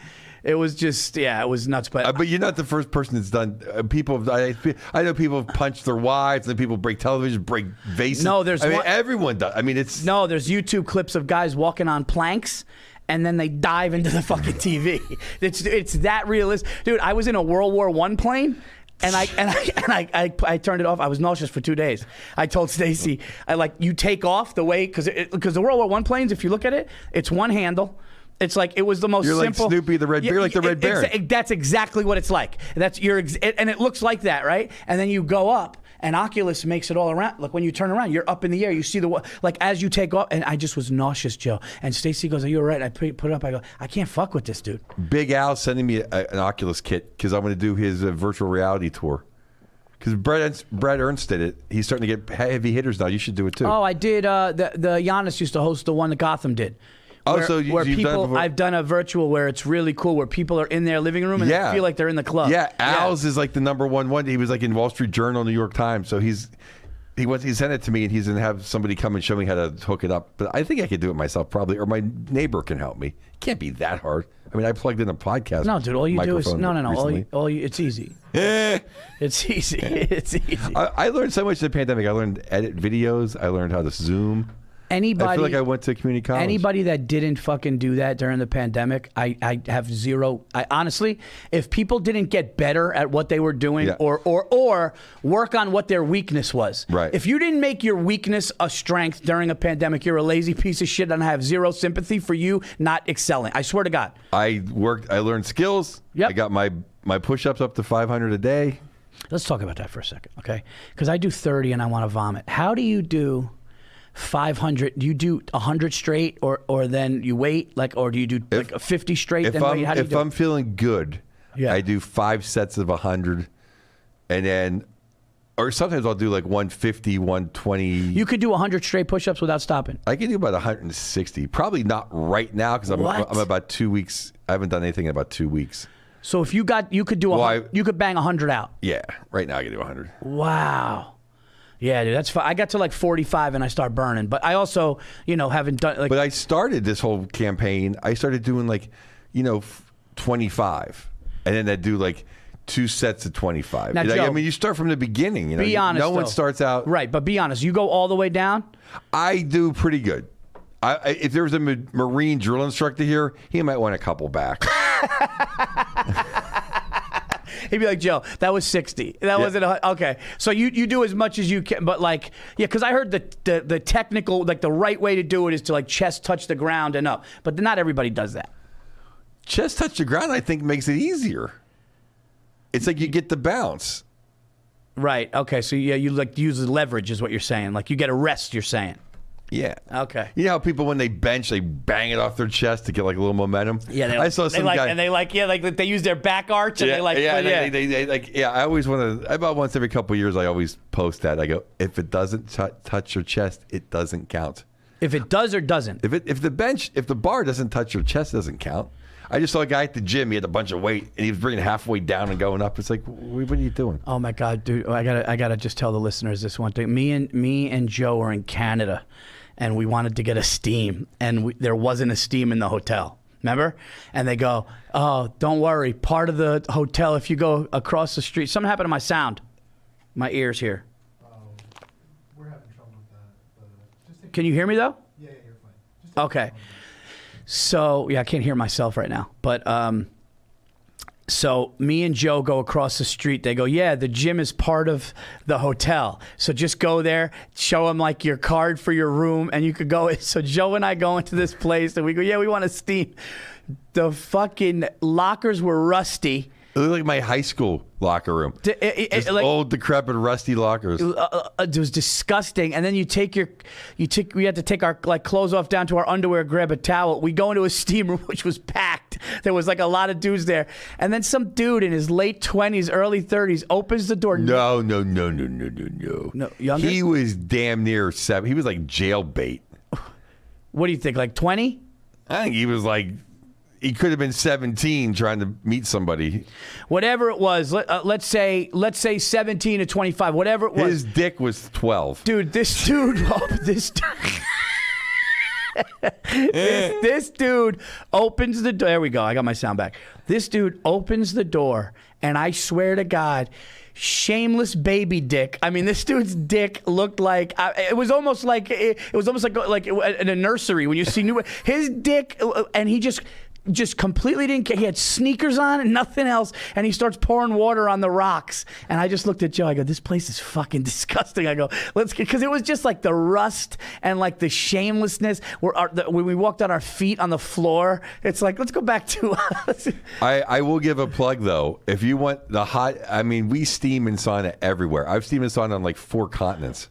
[SPEAKER 1] It was just, yeah, it was nuts. But
[SPEAKER 2] you're not the first person that's done. I know people have punched their wives, and then people break television, break vases.
[SPEAKER 1] No,
[SPEAKER 2] everyone does. I mean, it's
[SPEAKER 1] there's YouTube clips of guys walking on planks, and then they dive into the fucking TV. It's that realistic, dude. I was in a World War I plane. And I turned it off. I was nauseous for 2 days. I told Stacy, you take off the way, because the World War I planes, if you look at it, it's one handle. It's like, it was the most simple.
[SPEAKER 2] You're like Snoopy the Red Bear, like the Red Baron.
[SPEAKER 1] That's exactly what it's like. And it looks like that, right? And then you go up, and Oculus makes it all around. Like when you turn around, you're up in the air. You see as you take off, and I just was nauseous, Joe. And Stacy goes, "Are you all right?" I put it up. I go, "I can't fuck with this, dude."
[SPEAKER 2] Big Al sending me an Oculus kit because I'm going to do his virtual reality tour. Because Brad Ernst did it. He's starting to get heavy hitters now. You should do it too.
[SPEAKER 1] Oh, I did. The Giannis used to host the one that Gotham did. I've done a virtual where it's really cool, where people are in their living room and they feel like they're in the club.
[SPEAKER 2] Yeah, Al's is like the number one. He was like in Wall Street Journal, New York Times. So he sent it to me, and he's gonna have somebody come and show me how to hook it up. But I think I could do it myself probably, or my neighbor can help me. It can't be that hard. I mean, I plugged in a podcast.
[SPEAKER 1] No, dude, all you do is it's easy. It's easy. It's easy.
[SPEAKER 2] I learned so much in the pandemic. I learned to edit videos. I learned how to Zoom. I feel like I went to community college.
[SPEAKER 1] Anybody that didn't fucking do that during the pandemic, I have zero. Honestly, if people didn't get better at what they were doing, or work on what their weakness was,
[SPEAKER 2] right?
[SPEAKER 1] If you didn't make your weakness a strength during a pandemic, you're a lazy piece of shit, and I have zero sympathy for you not excelling. I swear to God.
[SPEAKER 2] I learned skills.
[SPEAKER 1] Yep.
[SPEAKER 2] I got my push-ups up to 500 a day.
[SPEAKER 1] Let's talk about that for a second, okay? Because I do 30 and I want to vomit. How do you do 500? Do you do 100 straight, or then you wait, or do you do like a 50 straight?
[SPEAKER 2] If I'm feeling good, I do 5 sets of 100, and then, or sometimes I'll do like 150, 120.
[SPEAKER 1] You could do 100 straight push-ups without stopping.
[SPEAKER 2] I can do about 160. Probably not right now because I'm about 2 weeks. I haven't done anything in about 2 weeks.
[SPEAKER 1] So if you could do you could bang 100 out.
[SPEAKER 2] Yeah, right now I can do 100.
[SPEAKER 1] Wow. Yeah, dude, that's fine. I got to like 45 and I start burning, but I also, haven't done
[SPEAKER 2] But I started this whole campaign. I started doing 25, and then I'd do like 2 sets of 25.
[SPEAKER 1] Now, Joe,
[SPEAKER 2] I mean, you start from the beginning.
[SPEAKER 1] Be honest.
[SPEAKER 2] No one starts out
[SPEAKER 1] right, but be honest. You go all the way down.
[SPEAKER 2] I do pretty good. If there was a Marine drill instructor here, he might want a couple back.
[SPEAKER 1] He'd be like, Joe, that was 60. That wasn't okay. So you do as much as you can, but because I heard the technical, the right way to do it is to chest touch the ground and up, but not everybody does that.
[SPEAKER 2] Chest touch the ground, I think, makes it easier. It's like you get the bounce.
[SPEAKER 1] Right. Okay. So you use the leverage is what you're saying. You get a rest. You're saying.
[SPEAKER 2] Yeah.
[SPEAKER 1] Okay.
[SPEAKER 2] You know how people, when they bench, they bang it off their chest to get a little momentum?
[SPEAKER 1] Yeah.
[SPEAKER 2] I saw some guy.
[SPEAKER 1] And they use their back arch and
[SPEAKER 2] they I always want to, about once every couple of years, I always post that. I go, if it doesn't touch your chest, it doesn't count.
[SPEAKER 1] If it does or doesn't?
[SPEAKER 2] If the bar doesn't touch your chest, it doesn't count. I just saw a guy at the gym. He had a bunch of weight, and he was bringing it halfway down and going up. It's like, what are you doing?
[SPEAKER 1] Oh my God, dude! I gotta just tell the listeners this one thing. Me and Joe were in Canada, and we wanted to get a steam, and there wasn't a steam in the hotel. Remember? And they go, "Oh, don't worry. Part of the hotel, if you go across the street, something happened to my sound, my ears here.
[SPEAKER 3] We're having trouble with that. But
[SPEAKER 1] Can you hear me though?
[SPEAKER 3] Yeah, you're fine.
[SPEAKER 1] Okay. So, I can't hear myself right now. But so me and Joe go across the street. They go, yeah, the gym is part of the hotel. So just go there, show them your card for your room, and you could go. So Joe and I go into this place, and we go, yeah, we want to steam. The fucking lockers were rusty.
[SPEAKER 2] It looked like my high school locker room. Just
[SPEAKER 1] like,
[SPEAKER 2] old, decrepit, rusty lockers.
[SPEAKER 1] It was disgusting. And then we had to take our clothes off down to our underwear, grab a towel. We go into a steam room, which was packed. There was like a lot of dudes there. And then some dude in his late 20s, early 30s opens the door.
[SPEAKER 2] No.
[SPEAKER 1] No, younger?
[SPEAKER 2] He was damn near 7. He was like jail bait.
[SPEAKER 1] What do you think, like 20?
[SPEAKER 2] I think he was like, he could have been 17 trying to meet somebody.
[SPEAKER 1] Whatever it was, let's say 17 to 25, whatever it was.
[SPEAKER 2] His dick was 12.
[SPEAKER 1] Dude, this dude this dude opens the door. There we go. I got my sound back. This dude opens the door, and I swear to God, shameless baby dick. I mean, this dude's dick looked like it was almost like in a nursery when you see his dick, and he just completely didn't care. He had sneakers on and nothing else, and he starts pouring water on the rocks. And I just looked at Joe. I go, this place is fucking disgusting. I go, because it was just like the rust and like the shamelessness. When we walked on our feet on the floor, it's like, let's go back to.
[SPEAKER 2] I will give a plug though. If you want the hot, I mean, we steam and sauna everywhere. I've steamed and sauna on like 4 continents.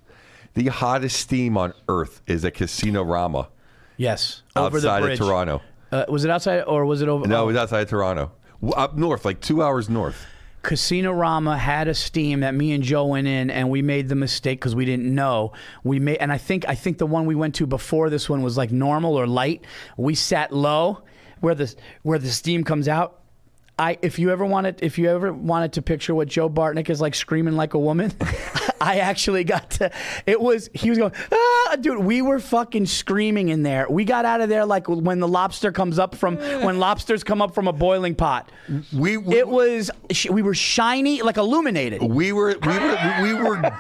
[SPEAKER 2] The hottest steam on earth is at Casino Rama.
[SPEAKER 1] Yes, over the
[SPEAKER 2] outside
[SPEAKER 1] bridge.
[SPEAKER 2] of Toronto.
[SPEAKER 1] Was it outside or was it over?
[SPEAKER 2] No, it was outside of Toronto. Up north, like 2 hours north.
[SPEAKER 1] Casino Rama had a steam that me and Joe went in, and we made the mistake because we didn't know. And I think the one we went to before this one was like normal or light. We sat low where the steam comes out. If you ever wanted to picture what Joe Bartnick is like screaming like a woman, I actually got to. He was going, dude. We were fucking screaming in there. We got out of there like when lobsters come up from a boiling pot. We were shiny, like illuminated.
[SPEAKER 2] We were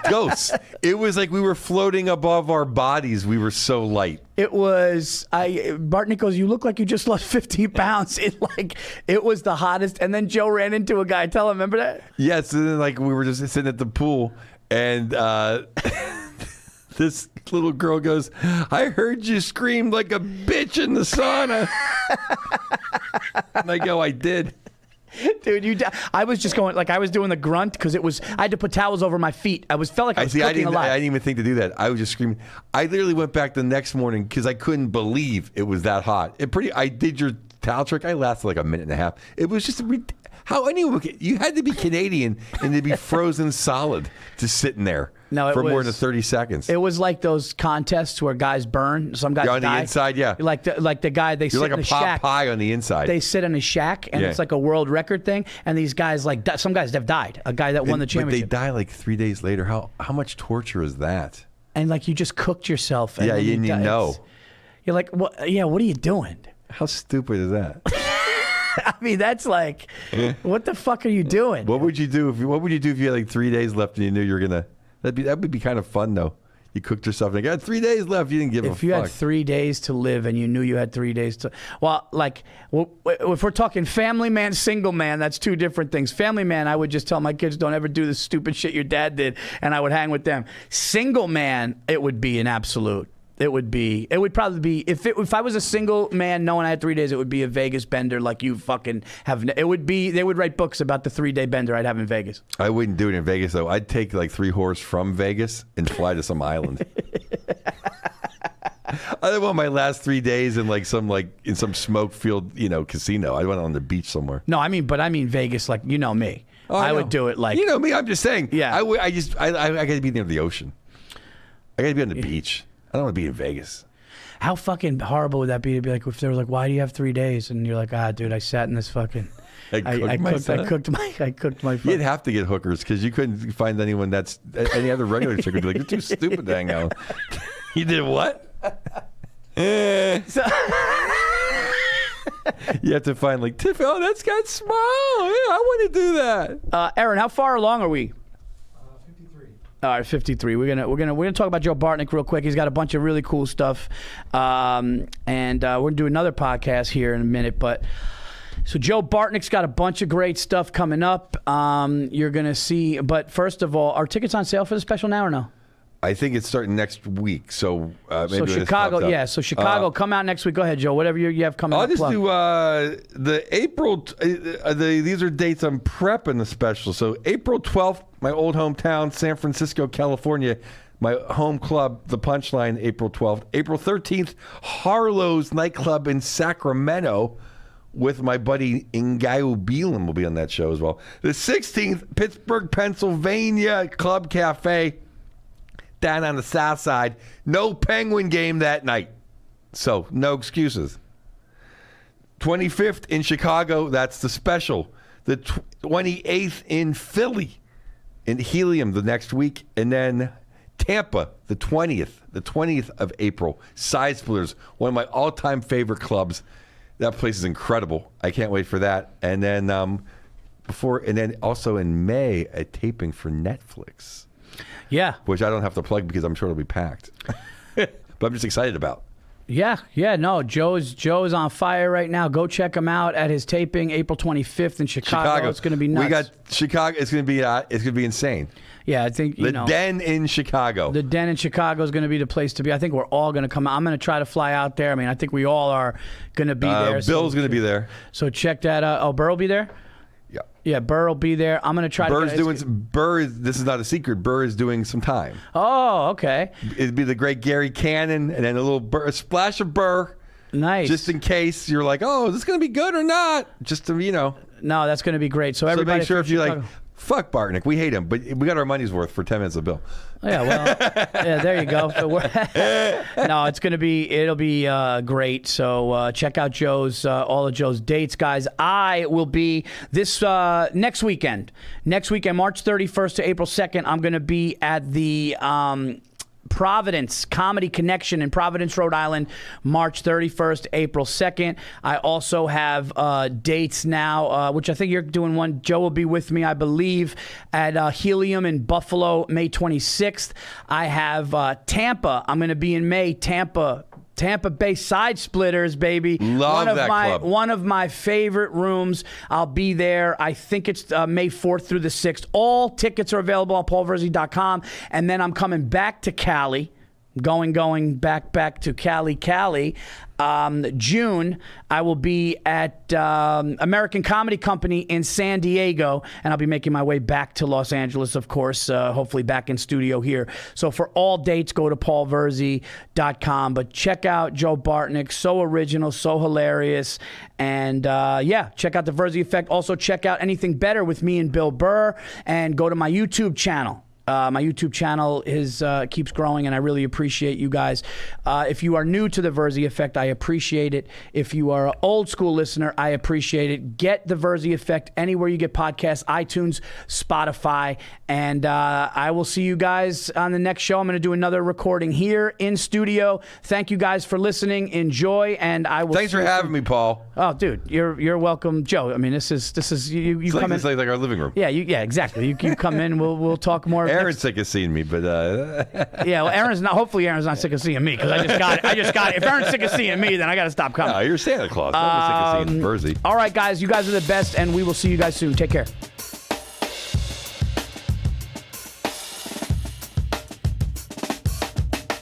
[SPEAKER 2] ghosts. It was like we were floating above our bodies. We were so light.
[SPEAKER 1] It was. Bartnick goes, you look like you just lost 15 pounds. It was the hottest. And then Joe ran into a guy. Tell him, remember that?
[SPEAKER 2] Yes. And then like we were just sitting at the pool, and this little girl goes, I heard you scream like a bitch in the sauna. And I go, I did.
[SPEAKER 1] Dude, I was just going, like I was doing the grunt because I had to put towels over my feet. Felt like I was cooking a lot.
[SPEAKER 2] I didn't even think to do that. I was just screaming. I literally went back the next morning because I couldn't believe it was that hot. I did your towel trick. I lasted like a minute and a half. It was just you had to be Canadian and to be frozen solid just sitting there for more than 30 seconds.
[SPEAKER 1] It was like those contests where guys burn. Some guys
[SPEAKER 2] on
[SPEAKER 1] die.
[SPEAKER 2] The inside, yeah.
[SPEAKER 1] Like the guy, they sit
[SPEAKER 2] like
[SPEAKER 1] in
[SPEAKER 2] a
[SPEAKER 1] a
[SPEAKER 2] pop
[SPEAKER 1] shack.
[SPEAKER 2] pie on the inside.
[SPEAKER 1] They sit in a shack, and it's like a world record thing. And these guys, some guys have died. A guy that won the championship.
[SPEAKER 2] But they die like 3 days later. How much torture is that?
[SPEAKER 1] And like you just cooked yourself. And
[SPEAKER 2] you know.
[SPEAKER 1] You're like, what? Yeah, what are you doing?
[SPEAKER 2] How stupid is that?
[SPEAKER 1] I mean, that's like, what the fuck are you doing?
[SPEAKER 2] What would you do if you had like 3 days left and you knew you were gonna? That would be kind of fun though. You cooked yourself and you got 3 days left. You didn't give a fuck.
[SPEAKER 1] If you had 3 days to live and you knew you had 3 days to, if we're talking family man, single man, that's 2 different things. Family man, I would just tell my kids, don't ever do the stupid shit your dad did, and I would hang with them. Single man, it would be an absolute. It would probably be if I was a single man knowing I had 3 days, it would be a Vegas bender like you fucking have. They would write books about the 3-day bender I'd have in Vegas.
[SPEAKER 2] I wouldn't do it in Vegas though. I'd take like 3 whores from Vegas and fly to some island. I don't want my last 3 days in in some smoke filled casino. I went on the beach somewhere.
[SPEAKER 1] No, I mean Vegas, like you know me. I would do it like
[SPEAKER 2] you know me. I'm just saying.
[SPEAKER 1] Yeah.
[SPEAKER 2] I got to be near the ocean. I got to be on the beach. I don't want to be in Vegas.
[SPEAKER 1] How fucking horrible would that be to be like if they were like, why do you have 3 days? And you're like, dude, I sat in this fucking. I cooked my.
[SPEAKER 2] You'd have to get hookers because you couldn't find anyone that's any other regular chick would be like, you're too stupid to hang out. You did what? You have to find like Tiff. Oh, that's got small. Yeah, I want to do that.
[SPEAKER 1] Aaron, how far along are we?
[SPEAKER 3] 53.
[SPEAKER 1] All right, 53. We're gonna talk about Joe Bartnick real quick. He's got a bunch of really cool stuff, and we're gonna do another podcast here in a minute. But so Joe Bartnick's got a bunch of great stuff coming up. You're gonna see. But first of all, are tickets on sale for the special now or no?
[SPEAKER 2] I think it's starting next week. So maybe
[SPEAKER 1] So
[SPEAKER 2] when this
[SPEAKER 1] Chicago,
[SPEAKER 2] pops up.
[SPEAKER 1] yeah. So Chicago, come out next week. Go ahead, Joe. Whatever you have coming
[SPEAKER 2] I'll
[SPEAKER 1] up.
[SPEAKER 2] just
[SPEAKER 1] plug.
[SPEAKER 2] do the April. These are dates I'm prepping the special. So April 12th, my old hometown, San Francisco, California. My home club, The Punchline, April 12th. April 13th, Harlow's nightclub in Sacramento with my buddy Ngayu Beelan will be on that show as well. The 16th, Pittsburgh, Pennsylvania, Club Cafe down on the south side. No Penguin game that night. So, no excuses. 25th in Chicago, that's the special. The 28th in Philly, in Helium the next week. And then Tampa, the 20th of April. Side Splitters, one of my all-time favorite clubs. That place is incredible. I can't wait for that. And then also in May, a taping for Netflix.
[SPEAKER 1] Yeah.
[SPEAKER 2] Which I don't have to plug because I'm sure it'll be packed. But I'm just excited about.
[SPEAKER 1] Yeah, no, Joe's on fire right now. Go check him out at his taping April 25th in Chicago. It's going to be nuts.
[SPEAKER 2] We got Chicago. It's going to be insane.
[SPEAKER 1] Yeah, I think
[SPEAKER 2] the Den in Chicago.
[SPEAKER 1] The Den in Chicago is going to be the place to be. I think we're all going to come out. I'm going to try to fly out there. I mean, I think we all are going to be there.
[SPEAKER 2] Bill's going to be there.
[SPEAKER 1] So check that out. Oh, Burr will be there?
[SPEAKER 2] Yeah.
[SPEAKER 1] Yeah, Burr will be there. I'm going to try
[SPEAKER 2] Burr's doing Burr. This is not a secret. Burr is doing some time.
[SPEAKER 1] Oh, okay.
[SPEAKER 2] It'd be the great Gary Cannon and then a splash of Burr.
[SPEAKER 1] Nice.
[SPEAKER 2] Just in case you're like, oh, is this going to be good or not? Just to,
[SPEAKER 1] No, that's going to be great. So everybody,
[SPEAKER 2] make sure if you're like, fuck Bartnick, we hate him, but we got our money's worth for 10 minutes of Bill.
[SPEAKER 1] Yeah, well, yeah, there you go. No, it'll be great. So check out all of Joe's dates, guys. I will be this next weekend, March 31st to April 2nd. I'm going to be at the Providence Comedy Connection in Providence, Rhode Island, March 31st, April 2nd. I also have dates now, which I think you're doing one. Joe will be with me, I believe, at Helium in Buffalo, May 26th. I have Tampa. I'm going to be in May, Tampa Bay Side Splitters, baby.
[SPEAKER 2] Love that club.
[SPEAKER 1] One of my favorite rooms. I'll be there. I think it's May 4th through the 6th. All tickets are available on paulvirzi.com. And then I'm coming back to Cali. Going back to Cali. June, I will be at American Comedy Company in San Diego, and I'll be making my way back to Los Angeles, of course, hopefully back in studio here. So for all dates, go to paulvirzi.com. But check out Joe Bartnick, so original, so hilarious. And check out the Virzi Effect. Also check out Anything Better with me and Bill Burr, and go to my YouTube channel. My YouTube channel keeps growing, and I really appreciate you guys. If you are new to the Virzi Effect, I appreciate it. If you are an old school listener, I appreciate it. Get the Virzi Effect anywhere you get podcasts, iTunes, Spotify, and I will see you guys on the next show. I'm going to do another recording here in studio. Thank you guys for listening. Enjoy, and I will.
[SPEAKER 2] Thanks for having me, Paul.
[SPEAKER 1] Oh, dude, you're welcome, Joe. I mean, this is you
[SPEAKER 2] it's
[SPEAKER 1] come in.
[SPEAKER 2] It's like our living room.
[SPEAKER 1] Yeah, exactly. You come in. We'll talk more.
[SPEAKER 2] Aaron's sick of seeing me, but
[SPEAKER 1] yeah, well, hopefully Aaron's not sick of seeing me, because I just got it. If Aaron's sick of seeing me, then I got to stop coming.
[SPEAKER 2] No, you're Santa Claus. I'm sick of seeing Virzi.
[SPEAKER 1] All right, guys, you guys are the best, and we will see you guys soon. Take care.